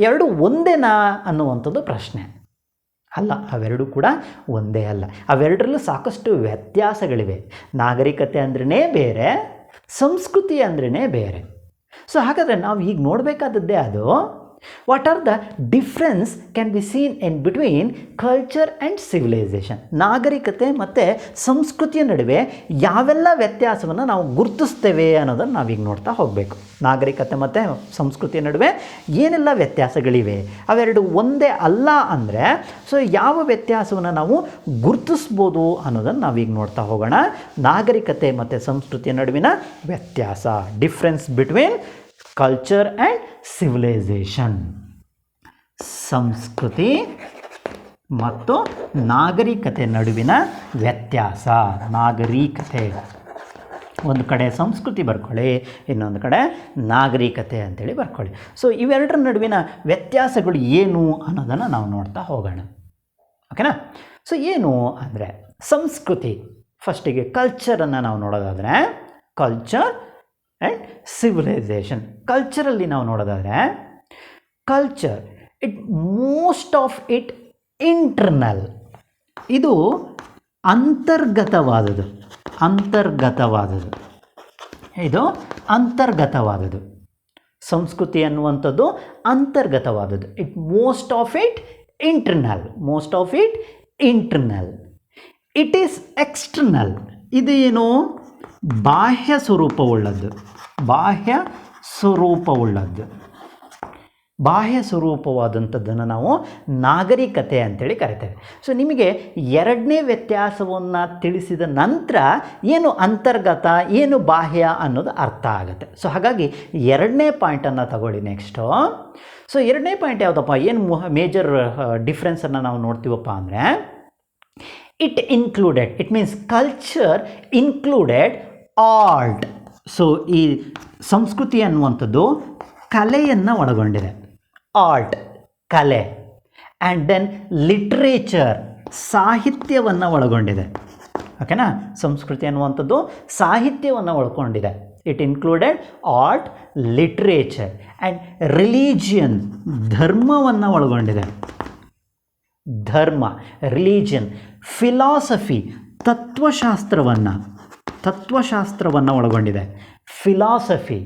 ಎರಡು ಒಂದೇನಾ ಅನ್ನುವಂಥದ್ದು ಪ್ರಶ್ನೆ. ಅಲ್ಲ, ಅವೆರಡೂ ಕೂಡ ಒಂದೇ ಅಲ್ಲ. ಅವೆರಡರಲ್ಲೂ ಸಾಕಷ್ಟು ವ್ಯತ್ಯಾಸಗಳಿವೆ. ನಾಗರಿಕತೆ ಅಂದ್ರೇ ಬೇರೆ, ಸಂಸ್ಕೃತಿ ಅಂದ್ರೇ ಬೇರೆ. ಸೊ ಹಾಗಾದರೆ ನಾವು ಈಗ ನೋಡಬೇಕಾದದ್ದೇ ಅದು, what are the difference can be seen in between culture and civilisation. ನಾಗರಿಕತೆ ಮತ್ತು ಸಂಸ್ಕೃತಿಯ ನಡುವೆ ಯಾವೆಲ್ಲ ವ್ಯತ್ಯಾಸವನ್ನು ನಾವು ಗುರುತಿಸ್ತೇವೆ ಅನ್ನೋದನ್ನು ನಾವೀಗ ನೋಡ್ತಾ ಹೋಗಬೇಕು. ನಾಗರಿಕತೆ ಮತ್ತು ಸಂಸ್ಕೃತಿಯ ನಡುವೆ ಏನೆಲ್ಲ ವ್ಯತ್ಯಾಸಗಳಿವೆ, ಅವೆರಡು ಒಂದೇ ಅಲ್ಲ ಅಂದರೆ ಸೊ ಯಾವ ವ್ಯತ್ಯಾಸವನ್ನು ನಾವು ಗುರುತಿಸ್ಬೋದು ಅನ್ನೋದನ್ನು ನಾವೀಗ ನೋಡ್ತಾ ಹೋಗೋಣ. ನಾಗರಿಕತೆ ಮತ್ತು ಸಂಸ್ಕೃತಿಯ ನಡುವಿನ ವ್ಯತ್ಯಾಸ, difference between culture and civilisation. ಸಂಸ್ಕೃತಿ ಮತ್ತು ನಾಗರಿಕತೆ ನಡುವಿನ ವ್ಯತ್ಯಾಸ. ನಾಗರಿಕತೆ ಒಂದು ಕಡೆ ಸಂಸ್ಕೃತಿ ಬರ್ಕೊಳ್ಳಿ, ಇನ್ನೊಂದು ಕಡೆ ನಾಗರಿಕತೆ ಅಂತೇಳಿ ಬರ್ಕೊಳ್ಳಿ. ಸೊ ಇವೆರಡರ ನಡುವಿನ ವ್ಯತ್ಯಾಸಗಳು ಏನು ಅನ್ನೋದನ್ನು ನಾವು ನೋಡ್ತಾ ಹೋಗೋಣ. ಓಕೆನಾ? ಸೊ ಏನು ಅಂದರೆ ಸಂಸ್ಕೃತಿ, ಫಸ್ಟಿಗೆ ಕಲ್ಚರನ್ನು ನಾವು ನೋಡೋದಾದರೆ ಕಲ್ಚರ್ ಆ್ಯಂಡ್ ಸಿವಿಲೈಸೇಷನ್. ಕಲ್ಚರಲ್ಲಿ ನಾವು ನೋಡೋದಾದರೆ culture it most of it internal, ಇದು ಅಂತರ್ಗತವಾದದ್ದು. ಇದು ಅಂತರ್ಗತವಾದದ್ದು. ಸಂಸ್ಕೃತಿ ಅನ್ನುವಂಥದ್ದು ಅಂತರ್ಗತವಾದದ್ದು. Most of it internal. It is external, ಇದು ಏನು ಬಾಹ್ಯ ಸ್ವರೂಪವುಳ್ಳದ್ದು. ಬಾಹ್ಯ ಸ್ವರೂಪವಾದಂಥದ್ದನ್ನು ನಾವು ನಾಗರಿಕತೆ ಅಂತೇಳಿ ಕರಿತೇವೆ. ಸೊ ನಿಮಗೆ ಎರಡನೇ ವ್ಯತ್ಯಾಸವನ್ನು ತಿಳಿಸಿದ ನಂತರ ಏನು ಅಂತರ್ಗತ ಏನು ಬಾಹ್ಯ ಅನ್ನೋದು ಅರ್ಥ ಆಗುತ್ತೆ. ಸೊ ಹಾಗಾಗಿ ಎರಡನೇ ಪಾಯಿಂಟನ್ನು ತಗೊಳ್ಳಿ ನೆಕ್ಸ್ಟು. ಸೊ ಎರಡನೇ ಪಾಯಿಂಟ್ ಯಾವುದಪ್ಪ, ಏನು ಮೇಜರ್ ಡಿಫ್ರೆನ್ಸನ್ನು ನಾವು ನೋಡ್ತೀವಪ್ಪ ಅಂದರೆ it included, it means culture included art. So ಈ ಸಂಸ್ಕೃತಿ ಅನ್ನುವಂಥದ್ದು ಕಲೆಯನ್ನು ಒಳಗೊಂಡಿದೆ. ಆರ್ಟ್ ಕಲೆ, ಆ್ಯಂಡ್ ದೆನ್ ಲಿಟ್ರೇಚರ್ ಸಾಹಿತ್ಯವನ್ನು ಒಳಗೊಂಡಿದೆ. ಓಕೆನಾ? ಸಂಸ್ಕೃತಿ ಅನ್ನುವಂಥದ್ದು ಸಾಹಿತ್ಯವನ್ನು ಒಳಗೊಂಡಿದೆ. It included art, literature and religion, ಧರ್ಮವನ್ನು ಒಳಗೊಂಡಿದೆ. ರಿಲಿಜಿಯನ್, ಫಿಲಾಸಫಿ, ತತ್ವಶಾಸ್ತ್ರವನ್ನು ಒಳಗೊಂಡಿದೆ. Philosophy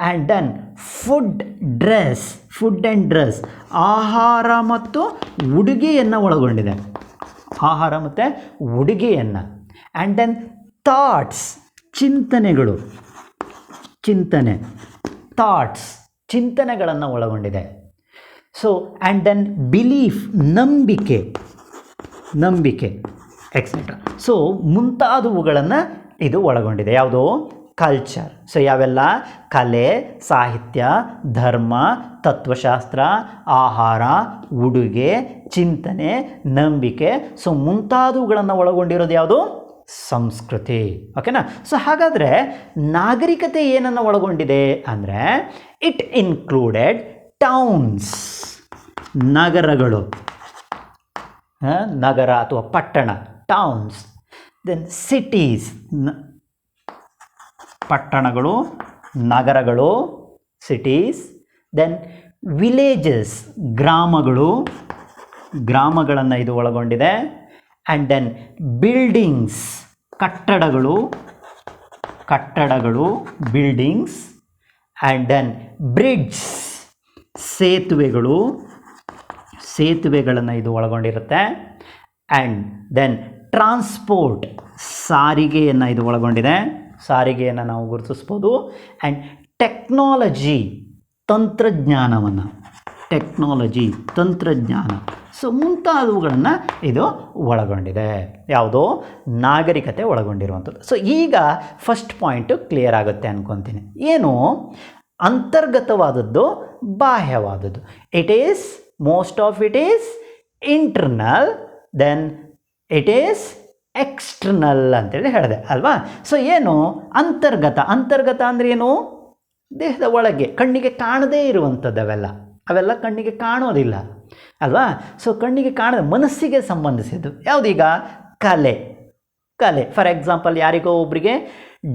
and then food and dress, ಆಹಾರ ಮತ್ತು ಉಡುಗೆಯನ್ನು ಒಳಗೊಂಡಿದೆ. ಆ್ಯಂಡ್ ದೆನ್ ಥಾಟ್ಸ್, ಚಿಂತನೆಗಳನ್ನು ಒಳಗೊಂಡಿದೆ. ಸೊ ಆ್ಯಂಡ್ ದೆನ್ ಬಿಲೀಫ್, ನಂಬಿಕೆ ಎಕ್ಸೆಟ್ರಾ. ಸೊ ಮುಂತಾದವುಗಳನ್ನು ಇದು ಒಳಗೊಂಡಿದೆ. ಯಾವುದು? ಕಲ್ಚರ್. ಸೊ ಯಾವೆಲ್ಲ? ಕಲೆ, ಸಾಹಿತ್ಯ, ಧರ್ಮ, ತತ್ವಶಾಸ್ತ್ರ, ಆಹಾರ, ಉಡುಗೆ, ಚಿಂತನೆ, ನಂಬಿಕೆ. ಸೊ ಮುಂತಾದವುಗಳನ್ನು ಒಳಗೊಂಡಿರೋದು ಯಾವುದು? ಸಂಸ್ಕೃತಿ. ಓಕೆನಾ? ಸೊ ಹಾಗಾದರೆ ನಾಗರಿಕತೆ ಏನನ್ನು ಒಳಗೊಂಡಿದೆ ಅಂದರೆ ಇಟ್ ಇನ್ಕ್ಲೂಡೆಡ್ ಟೌನ್ಸ್, ನಗರಗಳು, ನಗರ ಅಥವಾ ಪಟ್ಟಣ, ಟೌನ್ಸ್. ದೆನ್ ಸಿಟೀಸ್, ಪಟ್ಟಣಗಳು, ನಗರಗಳು, ಸಿಟೀಸ್. ದೆನ್ ವಿಲೇಜಸ್, ಗ್ರಾಮಗಳನ್ನು ಇದು ಒಳಗೊಂಡಿದೆ. ಆ್ಯಂಡ್ ದೆನ್ ಬಿಲ್ಡಿಂಗ್ಸ್, ಕಟ್ಟಡಗಳು, ಬಿಲ್ಡಿಂಗ್ಸ್. ಆ್ಯಂಡ್ ದೆನ್ ಬ್ರಿಡ್ಜ್, ಸೇತುವೆಗಳನ್ನು ಇದು ಒಳಗೊಂಡಿರುತ್ತೆ. ಆ್ಯಂಡ್ ದೆನ್ ಟ್ರಾನ್ಸ್ಪೋರ್ಟ್, ಸಾರಿಗೆಯನ್ನು ಇದು ಒಳಗೊಂಡಿದೆ. ಸಾರಿಗೆಯನ್ನು ನಾವು ಗುರುತಿಸ್ಬೋದು. ಆ್ಯಂಡ್ ಟೆಕ್ನಾಲಜಿ, ತಂತ್ರಜ್ಞಾನ. ಸೊ ಮುಂತಾದವುಗಳನ್ನು ಇದು ಒಳಗೊಂಡಿದೆ. ಯಾವುದೋ ನಾಗರಿಕತೆ ಒಳಗೊಂಡಿರುವಂಥದ್ದು. ಸೊ ಈಗ ಫಸ್ಟ್ ಪಾಯಿಂಟು ಕ್ಲಿಯರ್ ಆಗುತ್ತೆ ಅನ್ಕೊತೀನಿ. ಏನು? ಅಂತರ್ಗತವಾದದ್ದು, ಬಾಹ್ಯವಾದದ್ದು. Most of it is internal, then it is external ಅಂತೇಳಿ ಹೇಳಿದೆ ಅಲ್ವಾ? ಸೊ ಏನು? ಅಂತರ್ಗತ ಅಂದರೆ ಏನು? ದೇಹದ ಒಳಗೆ ಕಣ್ಣಿಗೆ ಕಾಣದೇ ಇರುವಂಥದ್ದು. ಅವೆಲ್ಲ ಕಣ್ಣಿಗೆ ಕಾಣೋದಿಲ್ಲ ಅಲ್ವಾ? ಸೊ ಕಣ್ಣಿಗೆ ಕಾಣದ, ಮನಸ್ಸಿಗೆ ಸಂಬಂಧಿಸಿದ್ದು. ಯಾವುದೀಗ? ಕಲೆ. ಫಾರ್ ಎಕ್ಸಾಂಪಲ್, ಯಾರಿಗೋ ಒಬ್ಬರಿಗೆ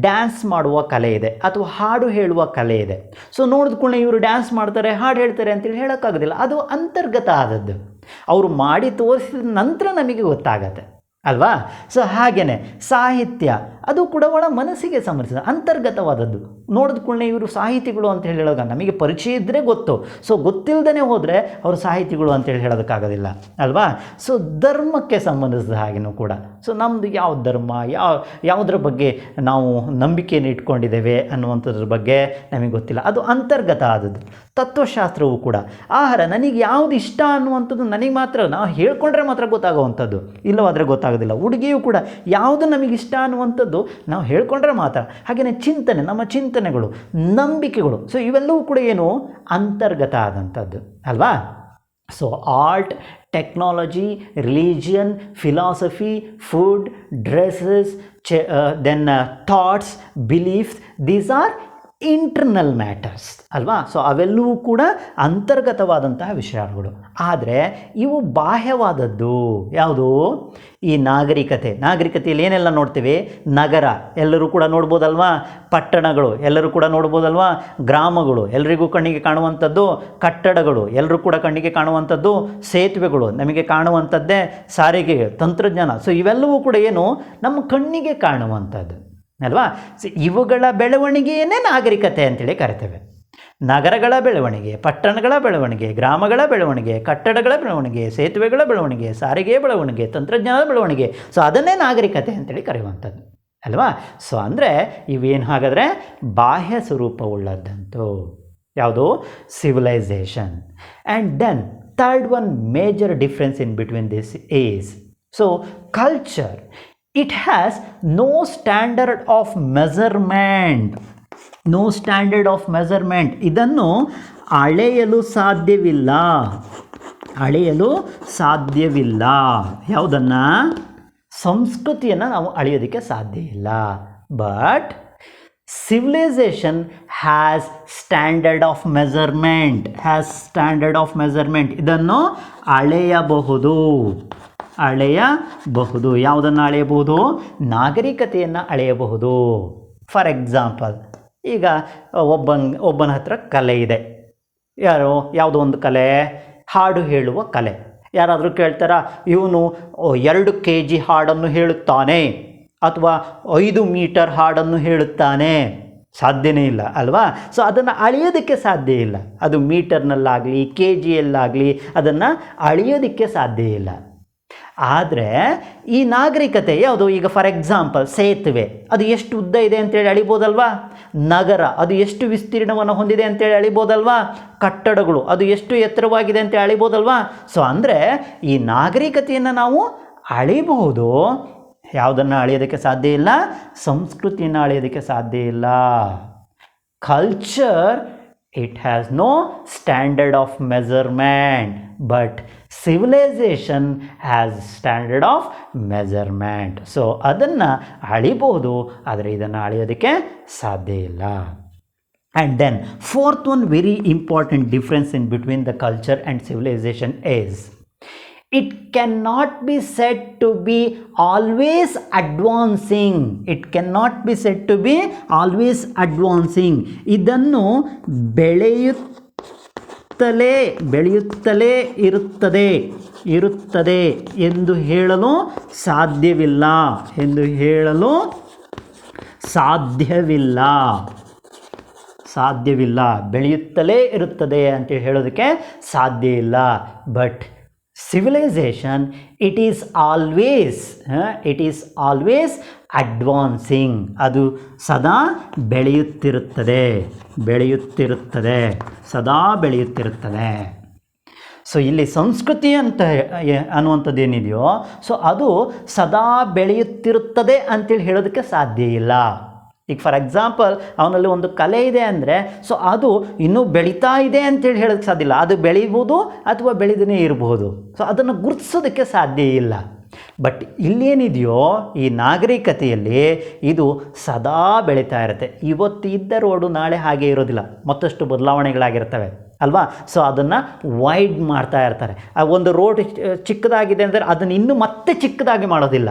ಡ್ಯಾನ್ಸ್ ಮಾಡುವ ಕಲೆ ಇದೆ ಅಥವಾ ಹಾಡು ಹೇಳುವ ಕಲೆ ಇದೆ. ಸೊ ನೋಡಿದ ಕೂಡಲೇ ಇವರು ಡ್ಯಾನ್ಸ್ ಮಾಡ್ತಾರೆ, ಹಾಡು ಹೇಳ್ತಾರೆ ಅಂತೇಳಿ ಹೇಳೋಕ್ಕಾಗೋದಿಲ್ಲ. ಅದು ಅಂತರ್ಗತ ಆದದ್ದು. ಅವರು ಮಾಡಿ ತೋರಿಸಿದ ನಂತರ ನಮಗೆ ಗೊತ್ತಾಗತ್ತೆ ಅಲ್ವಾ? ಸೊ ಹಾಗೆಯೇ ಸಾಹಿತ್ಯ ಅದು ಕೂಡ ಒಳ ಮನಸ್ಸಿಗೆ ಸಂಬಂಧಿಸಿದ ಅಂತರ್ಗತವಾದದ್ದು. ನೋಡಿದ ಕೂಡಲೇ ಇವರು ಸಾಹಿತಿಗಳು ಅಂತ ಹೇಳುವಾಗ ನಮಗೆ ಪರಿಚಯ ಇದ್ದರೆ ಗೊತ್ತು. ಸೊ ಗೊತ್ತಿಲ್ಲದೇ ಹೋದರೆ ಅವರು ಸಾಹಿತಿಗಳು ಅಂತೇಳಿ ಹೇಳೋದಕ್ಕಾಗೋದಿಲ್ಲ ಅಲ್ವಾ. ಸೊ ಧರ್ಮಕ್ಕೆ ಸಂಬಂಧಿಸಿದ ಹಾಗೆಯೂ ಕೂಡ ಸೊ ನಮ್ಮದು ಯಾವ ಧರ್ಮ, ಯಾವುದರ ಬಗ್ಗೆ ನಾವು ನಂಬಿಕೆಯನ್ನು ಇಟ್ಕೊಂಡಿದ್ದೇವೆ ಅನ್ನುವಂಥದ್ರ ಬಗ್ಗೆ ನಮಗೆ ಗೊತ್ತಿಲ್ಲ, ಅದು ಅಂತರ್ಗತ ಆದದ್ದು. ತತ್ವಶಾಸ್ತ್ರವೂ ಕೂಡ ಆಹಾರ ನನಗೆ ಯಾವುದು ಇಷ್ಟ ಅನ್ನುವಂಥದ್ದು ನನಗೆ ಮಾತ್ರ, ನಾವು ಹೇಳ್ಕೊಂಡ್ರೆ ಮಾತ್ರ ಗೊತ್ತಾಗುವಂಥದ್ದು, ಇಲ್ಲವಾದರೆ ಗೊತ್ತಾಗೋದಿಲ್ಲ. ಹುಡುಗಿಯೂ ಕೂಡ ಯಾವುದು ನಮಗಿಷ್ಟ ಅನ್ನುವಂಥದ್ದು ನಾವು ಹೇಳ್ಕೊಂಡ್ರೆ ಮಾತ್ರ. ಹಾಗೆಯೇ ಚಿಂತನೆ, ನಮ್ಮ ಚಿಂತನೆಗಳು, ನಂಬಿಕೆಗಳು, ಸೊ ಇವೆಲ್ಲವೂ ಕೂಡ ಏನು ಅಂತರ್ಗತ ಆದಂಥದ್ದು ಅಲ್ವಾ. So art, technology, religion, philosophy, food, dresses, then thoughts, beliefs, these are internal matters ಅಲ್ವಾ. ಸೊ ಅವೆಲ್ಲವೂ ಕೂಡ ಅಂತರ್ಗತವಾದಂತಹ ವಿಷಯಗಳು. ಆದರೆ ಇವು ಬಾಹ್ಯವಾದದ್ದು ಯಾವುದು? ಈ ನಾಗರಿಕತೆಯಲ್ಲಿ ಏನೆಲ್ಲ ನೋಡ್ತೀವಿ? ನಗರ ಎಲ್ಲರೂ ಕೂಡ ನೋಡ್ಬೋದಲ್ವಾ, ಪಟ್ಟಣಗಳು ಎಲ್ಲರೂ ಕೂಡ ನೋಡ್ಬೋದಲ್ವಾ, ಗ್ರಾಮಗಳು ಎಲ್ಲರಿಗೂ ಕಣ್ಣಿಗೆ ಕಾಣುವಂಥದ್ದು, ಕಟ್ಟಡಗಳು ಎಲ್ಲರೂ ಕೂಡ ಕಣ್ಣಿಗೆ ಕಾಣುವಂಥದ್ದು, ಸೇತುವೆಗಳು ನಮಗೆ ಕಾಣುವಂಥದ್ದೇ, ಸಾರಿಗೆ, ತಂತ್ರಜ್ಞಾನ, ಸೊ ಇವೆಲ್ಲವೂ ಕೂಡ ಏನು ನಮ್ಮ ಕಣ್ಣಿಗೆ ಕಾಣುವಂಥದ್ದು ಅಲ್ವಾ. ಸೊ ಇವುಗಳ ಬೆಳವಣಿಗೆಯನ್ನೇ ನಾಗರಿಕತೆ ಅಂತೇಳಿ ಕರಿತೇವೆ. ನಗರಗಳ ಬೆಳವಣಿಗೆ, ಪಟ್ಟಣಗಳ ಬೆಳವಣಿಗೆ, ಗ್ರಾಮಗಳ ಬೆಳವಣಿಗೆ, ಕಟ್ಟಡಗಳ ಬೆಳವಣಿಗೆ, ಸೇತುವೆಗಳ ಬೆಳವಣಿಗೆ, ಸಾರಿಗೆಯ ಬೆಳವಣಿಗೆ, ತಂತ್ರಜ್ಞಾನದ ಬೆಳವಣಿಗೆ, ಸೊ ಅದನ್ನೇ ನಾಗರಿಕತೆ ಅಂತೇಳಿ ಕರೆಯುವಂಥದ್ದು ಅಲ್ವಾ. ಸೊ ಅಂದರೆ ಇವೇನು ಹಾಗಾದರೆ ಬಾಹ್ಯ ಸ್ವರೂಪವುಳ್ಳದ್ದಂತು ಯಾವುದು? Civilisation. And then third one major difference in between this is so culture. It has no standard of measurement. No standard of measurement. ಇದನ್ನು ಅಳೆಯಲು ಸಾಧ್ಯವಿಲ್ಲ. ಯಾವುದನ್ನು? ಸಂಸ್ಕೃತಿಯನ್ನು ನಾವು ಅಳೆಯೋದಕ್ಕೆ ಸಾಧ್ಯ ಇಲ್ಲ. But civilization has standard of measurement. ಇದನ್ನು ಅಳೆಯಬಹುದು. ಯಾವುದನ್ನು ಅಳೆಯಬಹುದು? ನಾಗರಿಕತೆಯನ್ನು ಅಳೆಯಬಹುದು. ಫಾರ್ ಎಕ್ಸಾಂಪಲ್, ಈಗ ಒಬ್ಬನ ಹತ್ರ ಕಲೆ ಇದೆ. ಯಾವುದೋ ಒಂದು ಕಲೆ, ಹಾಡು ಹೇಳುವ ಕಲೆ. ಯಾರಾದರೂ ಕೇಳ್ತಾರಾ, ಇವನು 2 kg ಹಾಡನ್ನು ಹೇಳುತ್ತಾನೆ ಅಥವಾ 5 ಮೀಟರ್ ಹಾಡನ್ನು ಹೇಳುತ್ತಾನೆ? ಸಾಧ್ಯನೇ ಇಲ್ಲ ಅಲ್ವಾ. ಸೊ ಅದನ್ನು ಅಳೆಯೋದಕ್ಕೆ ಸಾಧ್ಯ ಇಲ್ಲ. ಅದು ಮೀಟರ್ನಲ್ಲಾಗಲಿ kgಯಲ್ಲಾಗಲಿ ಅದನ್ನು ಅಳೆಯೋದಕ್ಕೆ ಸಾಧ್ಯ ಇಲ್ಲ. ಆದರೆ ಈ ನಾಗರಿಕತೆ ಯಾವುದು? ಈಗ ಫಾರ್ ಎಕ್ಸಾಂಪಲ್ ಸೇತುವೆ, ಅದು ಎಷ್ಟು ಉದ್ದ ಇದೆ ಅಂತೇಳಿ ಅಳಿಬೋದಲ್ವಾ. ನಗರ, ಅದು ಎಷ್ಟು ವಿಸ್ತೀರ್ಣವನ್ನು ಹೊಂದಿದೆ ಅಂತೇಳಿ ಅಳಿಬೋದಲ್ವಾ. ಕಟ್ಟಡಗಳು, ಅದು ಎಷ್ಟು ಎತ್ತರವಾಗಿದೆ ಅಂತೇಳಿ ಅಳಿಬೋದಲ್ವಾ. ಸೊ ಅಂದರೆ ಈ ನಾಗರಿಕತೆಯನ್ನು ನಾವು ಅಳಿಬಹುದು. ಯಾವುದನ್ನು ಅಳೆಯೋದಕ್ಕೆ ಸಾಧ್ಯ ಇಲ್ಲ? ಸಂಸ್ಕೃತಿಯನ್ನು ಅಳೆಯೋದಕ್ಕೆ ಸಾಧ್ಯ ಇಲ್ಲ. Culture, it has no standard of measurement, but civilization has standard of measurement. So ಅದನ್ನು ಅಳಿಬಹುದು, ಆದರೆ ಇದನ್ನು ಅಳೆಯೋದಕ್ಕೆ ಸಾಧ್ಯ ಇಲ್ಲ. And then fourth one very important difference in between the culture and civilization is it cannot be said to be always advancing. ಇದನ್ನು ಬೆಳೆಯುತ್ತಲೇ ಇರುತ್ತದೆ ಎಂದು ಹೇಳಲು ಸಾಧ್ಯವಿಲ್ಲ. ಬೆಳೆಯುತ್ತಲೇ ಇರುತ್ತದೆ ಅಂತ ಹೇಳೋದಕ್ಕೆ ಸಾಧ್ಯ ಇಲ್ಲ. But civilization, it is always advancing. ಅದು ಸದಾ ಬೆಳೆಯುತ್ತಿರುತ್ತದೆ. ಸೊ ಇಲ್ಲಿ ಸಂಸ್ಕೃತಿ ಅನ್ನುವಂಥದ್ದು ಏನಿದೆಯೋ, ಸೊ ಅದು ಸದಾ ಬೆಳೆಯುತ್ತಿರುತ್ತದೆ ಅಂತೇಳಿ ಹೇಳೋದಕ್ಕೆ ಸಾಧ್ಯ ಇಲ್ಲ. ಈಗ ಫಾರ್ ಎಕ್ಸಾಂಪಲ್ ಅವನಲ್ಲಿ ಒಂದು ಕಲೆ ಇದೆ ಅಂದರೆ ಸೊ ಅದು ಇನ್ನೂ ಬೆಳೀತಾ ಇದೆ ಅಂತೇಳಿ ಹೇಳೋಕ್ಕೆ ಸಾಧ್ಯ ಇಲ್ಲ. ಅದು ಬೆಳೀಬೋದು ಅಥವಾ ಬೆಳೆದೇ ಇರಬಹುದು. ಸೊ ಅದನ್ನು ಗುರುತಿಸೋದಕ್ಕೆ ಸಾಧ್ಯ ಇಲ್ಲ. ಬಟ್ ಇಲ್ಲೇನಿದೆಯೋ ಈ ನಾಗರಿಕತೆಯಲ್ಲಿ ಇದು ಸದಾ ಬೆಳೀತಾ ಇರುತ್ತೆ. ಇವತ್ತು ಇದ್ದ ರೋಡು ನಾಳೆ ಹಾಗೆ ಇರೋದಿಲ್ಲ, ಮತ್ತಷ್ಟು ಬದಲಾವಣೆಗಳಾಗಿರ್ತವೆ ಅಲ್ವಾ. ಸೊ ಅದನ್ನು ವೈಡ್ ಮಾಡ್ತಾ ಇರ್ತಾರೆ. ಒಂದು ರೋಡ್ ಚಿಕ್ಕದಾಗಿದೆ ಅಂದರೆ ಅದನ್ನು ಇನ್ನೂ ಮತ್ತೆ ಚಿಕ್ಕದಾಗಿ ಮಾಡೋದಿಲ್ಲ.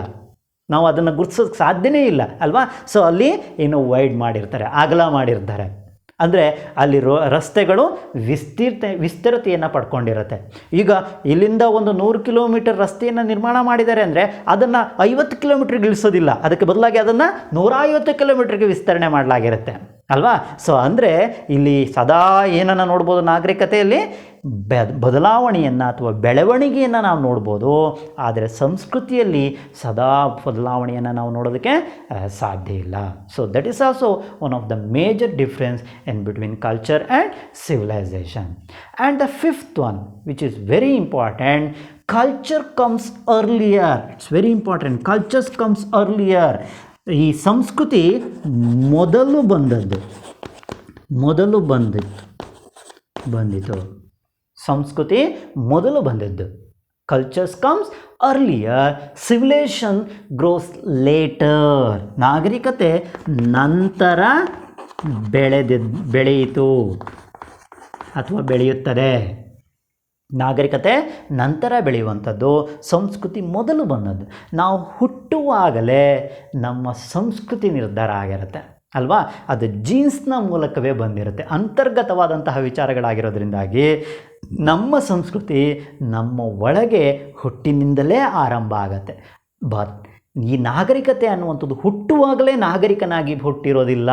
ನಾವು ಅದನ್ನು ಗುರುತಿಸೋಕ್ಕೆ ಸಾಧ್ಯನೇ ಇಲ್ಲ ಅಲ್ವಾ. ಸೊ ಅಲ್ಲಿ ಏನು ವೈಡ್ ಮಾಡಿರ್ತಾರೆ, ಅಗಲ ಮಾಡಿರ್ತಾರೆ. ಅಂದರೆ ಅಲ್ಲಿ ರಸ್ತೆಗಳು ವಿಸ್ತೃತಿಯನ್ನು ಪಡ್ಕೊಂಡಿರುತ್ತೆ. ಈಗ ಇಲ್ಲಿಂದ ಒಂದು 100 ಕಿಲೋಮೀಟರ್ ರಸ್ತೆಯನ್ನು ನಿರ್ಮಾಣ ಮಾಡಿದ್ದಾರೆ ಅಂದರೆ ಅದನ್ನು 50 ಕಿಲೋಮೀಟ್ರಿಗೆ ಇಳಿಸೋದಿಲ್ಲ, ಅದಕ್ಕೆ ಬದಲಾಗಿ ಅದನ್ನು 150 ಕಿಲೋಮೀಟ್ರಿಗೆ ವಿಸ್ತರಣೆ ಮಾಡಲಾಗಿರುತ್ತೆ ಅಲ್ವಾ. ಸೊ ಅಂದರೆ ಇಲ್ಲಿ ಸದಾ ಏನನ್ನು ನೋಡ್ಬೋದು, ನಾಗರಿಕತೆಯಲ್ಲಿ ಬದಲಾವಣೆಯನ್ನು ಅಥವಾ ಬೆಳವಣಿಗೆಯನ್ನು ನಾವು ನೋಡ್ಬೋದು. ಆದರೆ ಸಂಸ್ಕೃತಿಯಲ್ಲಿ ಸದಾ ಬದಲಾವಣೆಯನ್ನು ನಾವು ನೋಡೋದಕ್ಕೆ ಸಾಧ್ಯ ಇಲ್ಲ. So that is also one of the major difference in between culture and civilisation. And the fifth one which is very important, culture comes earlier. It's very important. Cultures comes earlier. ಈ ಸಂಸ್ಕೃತಿ ಮೊದಲು ಬಂದಿತು. ಸಂಸ್ಕೃತಿ ಮೊದಲು ಬಂದದ್ದು. Cultures comes earlier, civilisation grows later. ನಾಗರಿಕತೆ ನಂತರ ಬೆಳೆಯಿತು ಅಥವಾ ಬೆಳೆಯುತ್ತದೆ. ನಾಗರಿಕತೆ ನಂತರ ಬೆಳೆಯುವಂಥದ್ದು, ಸಂಸ್ಕೃತಿ ಮೊದಲು ಬಂದದ್ದು. ನಾವು ಹುಟ್ಟುವಾಗಲೇ ನಮ್ಮ ಸಂಸ್ಕೃತಿ ನಿರ್ಧಾರ ಆಗಿರುತ್ತೆ ಅಲ್ವಾ. ಅದು ಜೀನ್ಸ್ನ ಮೂಲಕವೇ ಬಂದಿರುತ್ತೆ, ಅಂತರ್ಗತವಾದಂತಹ ವಿಚಾರಗಳಾಗಿರೋದ್ರಿಂದಾಗಿ ನಮ್ಮ ಸಂಸ್ಕೃತಿ ನಮ್ಮ ಒಳಗೆ ಹುಟ್ಟಿನಿಂದಲೇ ಆರಂಭ ಆಗುತ್ತೆ. ಈ ನಾಗರಿಕತೆ ಅನ್ನುವಂಥದ್ದು ಹುಟ್ಟುವಾಗಲೇ ನಾಗರಿಕನಾಗಿ ಹುಟ್ಟಿರೋದಿಲ್ಲ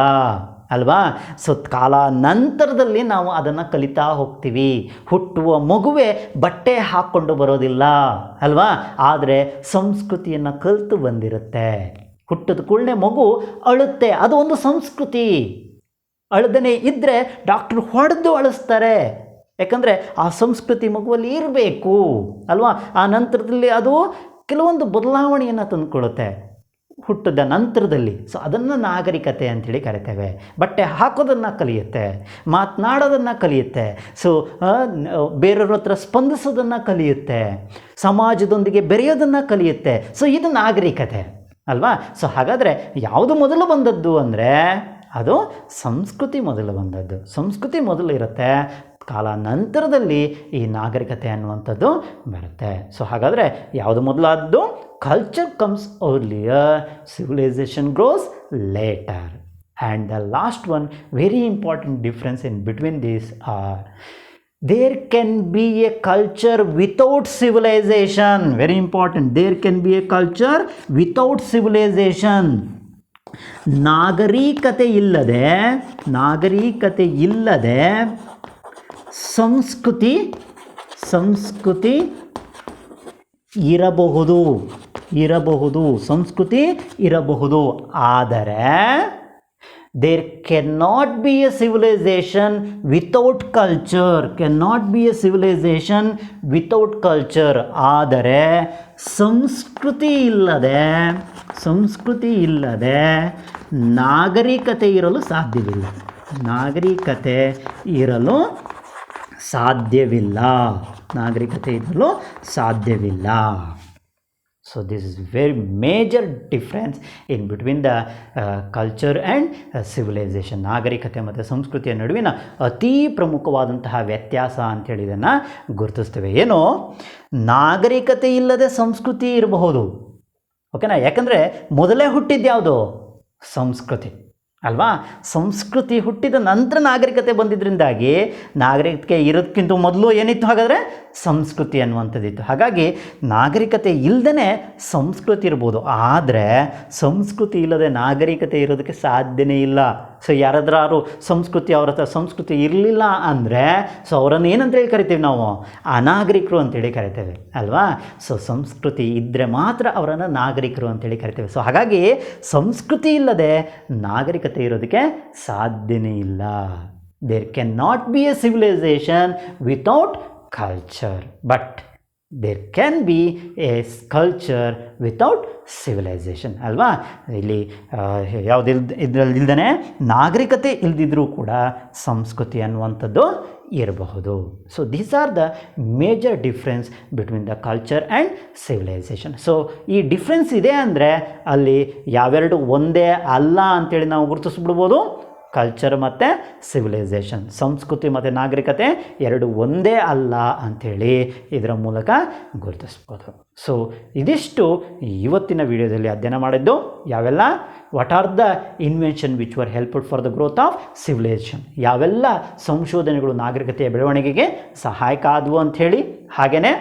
ಅಲ್ವಾ. ಸೊ ಕಾಲ ನಂತರದಲ್ಲಿ ನಾವು ಅದನ್ನು ಕಲಿತಾ ಹೋಗ್ತೀವಿ. ಹುಟ್ಟುವ ಮಗುವೇ ಬಟ್ಟೆ ಹಾಕ್ಕೊಂಡು ಬರೋದಿಲ್ಲ ಅಲ್ವಾ, ಆದರೆ ಸಂಸ್ಕೃತಿಯನ್ನು ಕಲಿತು ಬಂದಿರುತ್ತೆ. ಹುಟ್ಟಿದ ಕೂಡಲೇ ಮಗು ಅಳುತ್ತೆ, ಅದು ಒಂದು ಸಂಸ್ಕೃತಿ. ಅಳದನೇ ಇದ್ದರೆ ಡಾಕ್ಟ್ರು ಹೊಡೆದು ಅಳಿಸ್ತಾರೆ, ಯಾಕಂದರೆ ಆ ಸಂಸ್ಕೃತಿ ಮಗುವಲ್ಲಿ ಇರಬೇಕು ಅಲ್ವಾ. ಆ ನಂತರದಲ್ಲಿ ಅದು ಕೆಲವೊಂದು ಬದಲಾವಣೆಯನ್ನು ತಂದುಕೊಳ್ಳುತ್ತೆ ಹುಟ್ಟಿದ ನಂತರದಲ್ಲಿ. ಸೊ ಅದನ್ನು ನಾಗರಿಕತೆ ಅಂಥೇಳಿ ಕರಿತೇವೆ. ಬಟ್ಟೆ ಹಾಕೋದನ್ನು ಕಲಿಯುತ್ತೆ, ಮಾತನಾಡೋದನ್ನು ಕಲಿಯುತ್ತೆ, ಸೊ ಬೇರೆಯವ್ರ ಹತ್ರ ಸ್ಪಂದಿಸೋದನ್ನು ಕಲಿಯುತ್ತೆ, ಸಮಾಜದೊಂದಿಗೆ ಬೆರೆಯೋದನ್ನು ಕಲಿಯುತ್ತೆ. ಸೊ ಇದು ನಾಗರಿಕತೆ ಅಲ್ವಾ. ಸೊ ಹಾಗಾದರೆ ಯಾವುದು ಮೊದಲು ಬಂದದ್ದು ಅಂದರೆ ಅದು ಸಂಸ್ಕೃತಿ ಮೊದಲು ಬಂದದ್ದು. ಸಂಸ್ಕೃತಿ ಮೊದಲು ಇರುತ್ತೆ, ಕಾಲ ನಂತರದಲ್ಲಿ ಈ ನಾಗರಿಕತೆ ಅನ್ನುವಂಥದ್ದು ಬರುತ್ತೆ. ಸೊ ಹಾಗಾದರೆ ಯಾವುದು ಮೊದಲಾದ್ದು? Culture comes earlier, civilisation grows later. And the last one very important difference in between these are, there can be a culture without civilization. Very important. There can be a culture without civilization. ನಾಗರಿಕತೆ ಇಲ್ಲದೆ ಸಂಸ್ಕೃತಿ ಇರಬಹುದು. ಆದರೆ there cannot be a civilization without culture. ಆದರೆ ಸಂಸ್ಕೃತಿ ಇಲ್ಲದೆ ನಾಗರಿಕತೆ ಇರಲು ಸಾಧ್ಯವಿಲ್ಲ. So this is very major difference in between the culture and civilization. ನಾಗರಿಕತೆ ಮತ್ತು ಸಂಸ್ಕೃತಿಯ ನಡುವಿನ ಅತಿ ಪ್ರಮುಖವಾದಂತಹ ವ್ಯತ್ಯಾಸ ಅಂತೇಳಿ ಇದನ್ನು ಗುರುತಿಸ್ತೇವೆ. ಏನು, ನಾಗರಿಕತೆ ಇಲ್ಲದೆ ಸಂಸ್ಕೃತಿ ಇರಬಹುದು, ಓಕೆನಾ. ಯಾಕಂದರೆ ಮೊದಲೇ ಹುಟ್ಟಿದ್ಯಾವುದು? ಸಂಸ್ಕೃತಿ ಅಲ್ವಾ. ಸಂಸ್ಕೃತಿ ಹುಟ್ಟಿದ ನಂತರ ನಾಗರಿಕತೆ ಬಂದಿದ್ದರಿಂದಾಗಿ ನಾಗರಿಕತೆ ಇರೋದಕ್ಕಿಂತ ಮೊದಲು ಏನಿತ್ತು? ಹಾಗಾದರೆ ಸಂಸ್ಕೃತಿ ಅನ್ನುವಂಥದ್ದಿತ್ತು. ಹಾಗಾಗಿ ನಾಗರಿಕತೆ ಇಲ್ಲದೇ ಸಂಸ್ಕೃತಿ ಇರ್ಬೋದು, ಆದರೆ ಸಂಸ್ಕೃತಿ ಇಲ್ಲದೆ ನಾಗರಿಕತೆ ಇರೋದಕ್ಕೆ ಸಾಧ್ಯನೇ ಇಲ್ಲ. ಸೊ ಯಾರಾದ್ರೂ ಸಂಸ್ಕೃತಿ ಅವ್ರ ಹತ್ರ ಸಂಸ್ಕೃತಿ ಇರಲಿಲ್ಲ ಅಂದರೆ ಸೊ ಅವರನ್ನು ಏನಂತೇಳಿ ಕರಿತೀವಿ ನಾವು? ಅನಾಗರಿಕರು ಅಂತೇಳಿ ಕರಿತೇವೆ ಅಲ್ವಾ. ಸೊ ಸಂಸ್ಕೃತಿ ಇದ್ದರೆ ಮಾತ್ರ ಅವರನ್ನು ನಾಗರಿಕರು ಅಂತೇಳಿ ಕರಿತೇವೆ. ಸೊ ಹಾಗಾಗಿ ಸಂಸ್ಕೃತಿ ಇಲ್ಲದೆ ನಾಗರಿಕತೆ ಇರೋದಕ್ಕೆ ಸಾಧ್ಯನೇ ಇಲ್ಲ. There can not be a civilisation without culture, but there can be a culture without civilisation ಅಲ್ವಾ. ಇಲ್ಲಿ ಇದರಲ್ಲಿಲ್ದೇ ನಾಗರಿಕತೆ ಇಲ್ದಿದ್ರೂ ಕೂಡ ಸಂಸ್ಕೃತಿ ಅನ್ನುವಂಥದ್ದು ಇರಬಹುದು. So these are the major difference between the culture and civilisation. So ಈ ಡಿಫ್ರೆನ್ಸ್ ಇದೆ ಅಂದರೆ ಅಲ್ಲಿ ಯಾವೆರಡು ಒಂದೇ ಅಲ್ಲ ಅಂತೇಳಿ ನಾವು ಗುರುತಿಸ್ಬಿಡ್ಬೋದು. ಕಲ್ಚರ್ ಮತ್ತು ಸಿವಿಲೈಸೇಷನ್, ಸಂಸ್ಕೃತಿ ಮತ್ತು ನಾಗರಿಕತೆ ಎರಡು ಒಂದೇ ಅಲ್ಲ ಅಂಥೇಳಿ ಇದರ ಮೂಲಕ ಗುರುತಿಸ್ಬೋದು. ಸೊ ಇದಿಷ್ಟು ಇವತ್ತಿನ ವಿಡಿಯೋದಲ್ಲಿ ಅಧ್ಯಯನ ಮಾಡಿದ್ದು. ಯಾವೆಲ್ಲ what are the invention which were helpful for the growth of civilisation, ಯಾವೆಲ್ಲ ಸಂಶೋಧನೆಗಳು ನಾಗರಿಕತೆಯ ಬೆಳವಣಿಗೆಗೆ ಸಹಾಯಕ ಆದವು ಅಂಥೇಳಿ, ಹಾಗೆಯೇ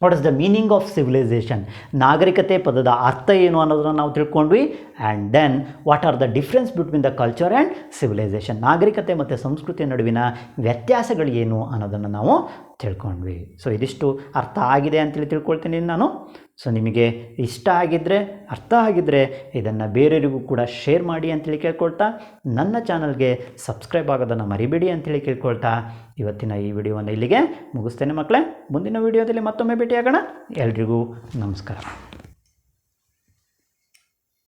what is the meaning of civilisation, ನಾಗರಿಕತೆ ಪದದ ಅರ್ಥ ಏನು ಅನ್ನೋದನ್ನು ನಾವು ತಿಳ್ಕೊಂಡ್ವಿ. And then what are the difference between the culture and civilisation, ನಾಗರಿಕತೆ ಮತ್ತು ಸಂಸ್ಕೃತಿಯ ನಡುವಿನ ವ್ಯತ್ಯಾಸಗಳು ಏನು ಅನ್ನೋದನ್ನು ನಾವು ತಿಳ್ಕೊಂಡ್ವಿ. ಸೊ ಇದಿಷ್ಟು ಅರ್ಥ ಆಗಿದೆ ಅಂತೇಳಿ ತಿಳ್ಕೊಳ್ತೀನಿ ನಾನು. ಸೊ ನಿಮಗೆ ಇಷ್ಟ ಆಗಿದ್ದರೆ, ಅರ್ಥ ಆಗಿದ್ದರೆ ಇದನ್ನು ಬೇರೆಯವರಿಗೂ ಕೂಡ ಶೇರ್ ಮಾಡಿ ಅಂತೇಳಿ ಕೇಳ್ಕೊಳ್ತಾ, ನನ್ನ ಚಾನಲ್ಗೆ ಸಬ್ಸ್ಕ್ರೈಬ್ ಆಗೋದನ್ನು ಮರಿಬೇಡಿ ಅಂತೇಳಿ ಕೇಳ್ಕೊಳ್ತಾ ಇವತ್ತಿನ ಈ ವಿಡಿಯೋವನ್ನು ಇಲ್ಲಿಗೆ ಮುಗಿಸ್ತೇನೆ ಮಕ್ಕಳೇ. ಮುಂದಿನ ವಿಡಿಯೋದಲ್ಲಿ ಮತ್ತೊಮ್ಮೆ ಭೇಟಿಯಾಗೋಣ. ಎಲ್ರಿಗೂ ನಮಸ್ಕಾರ.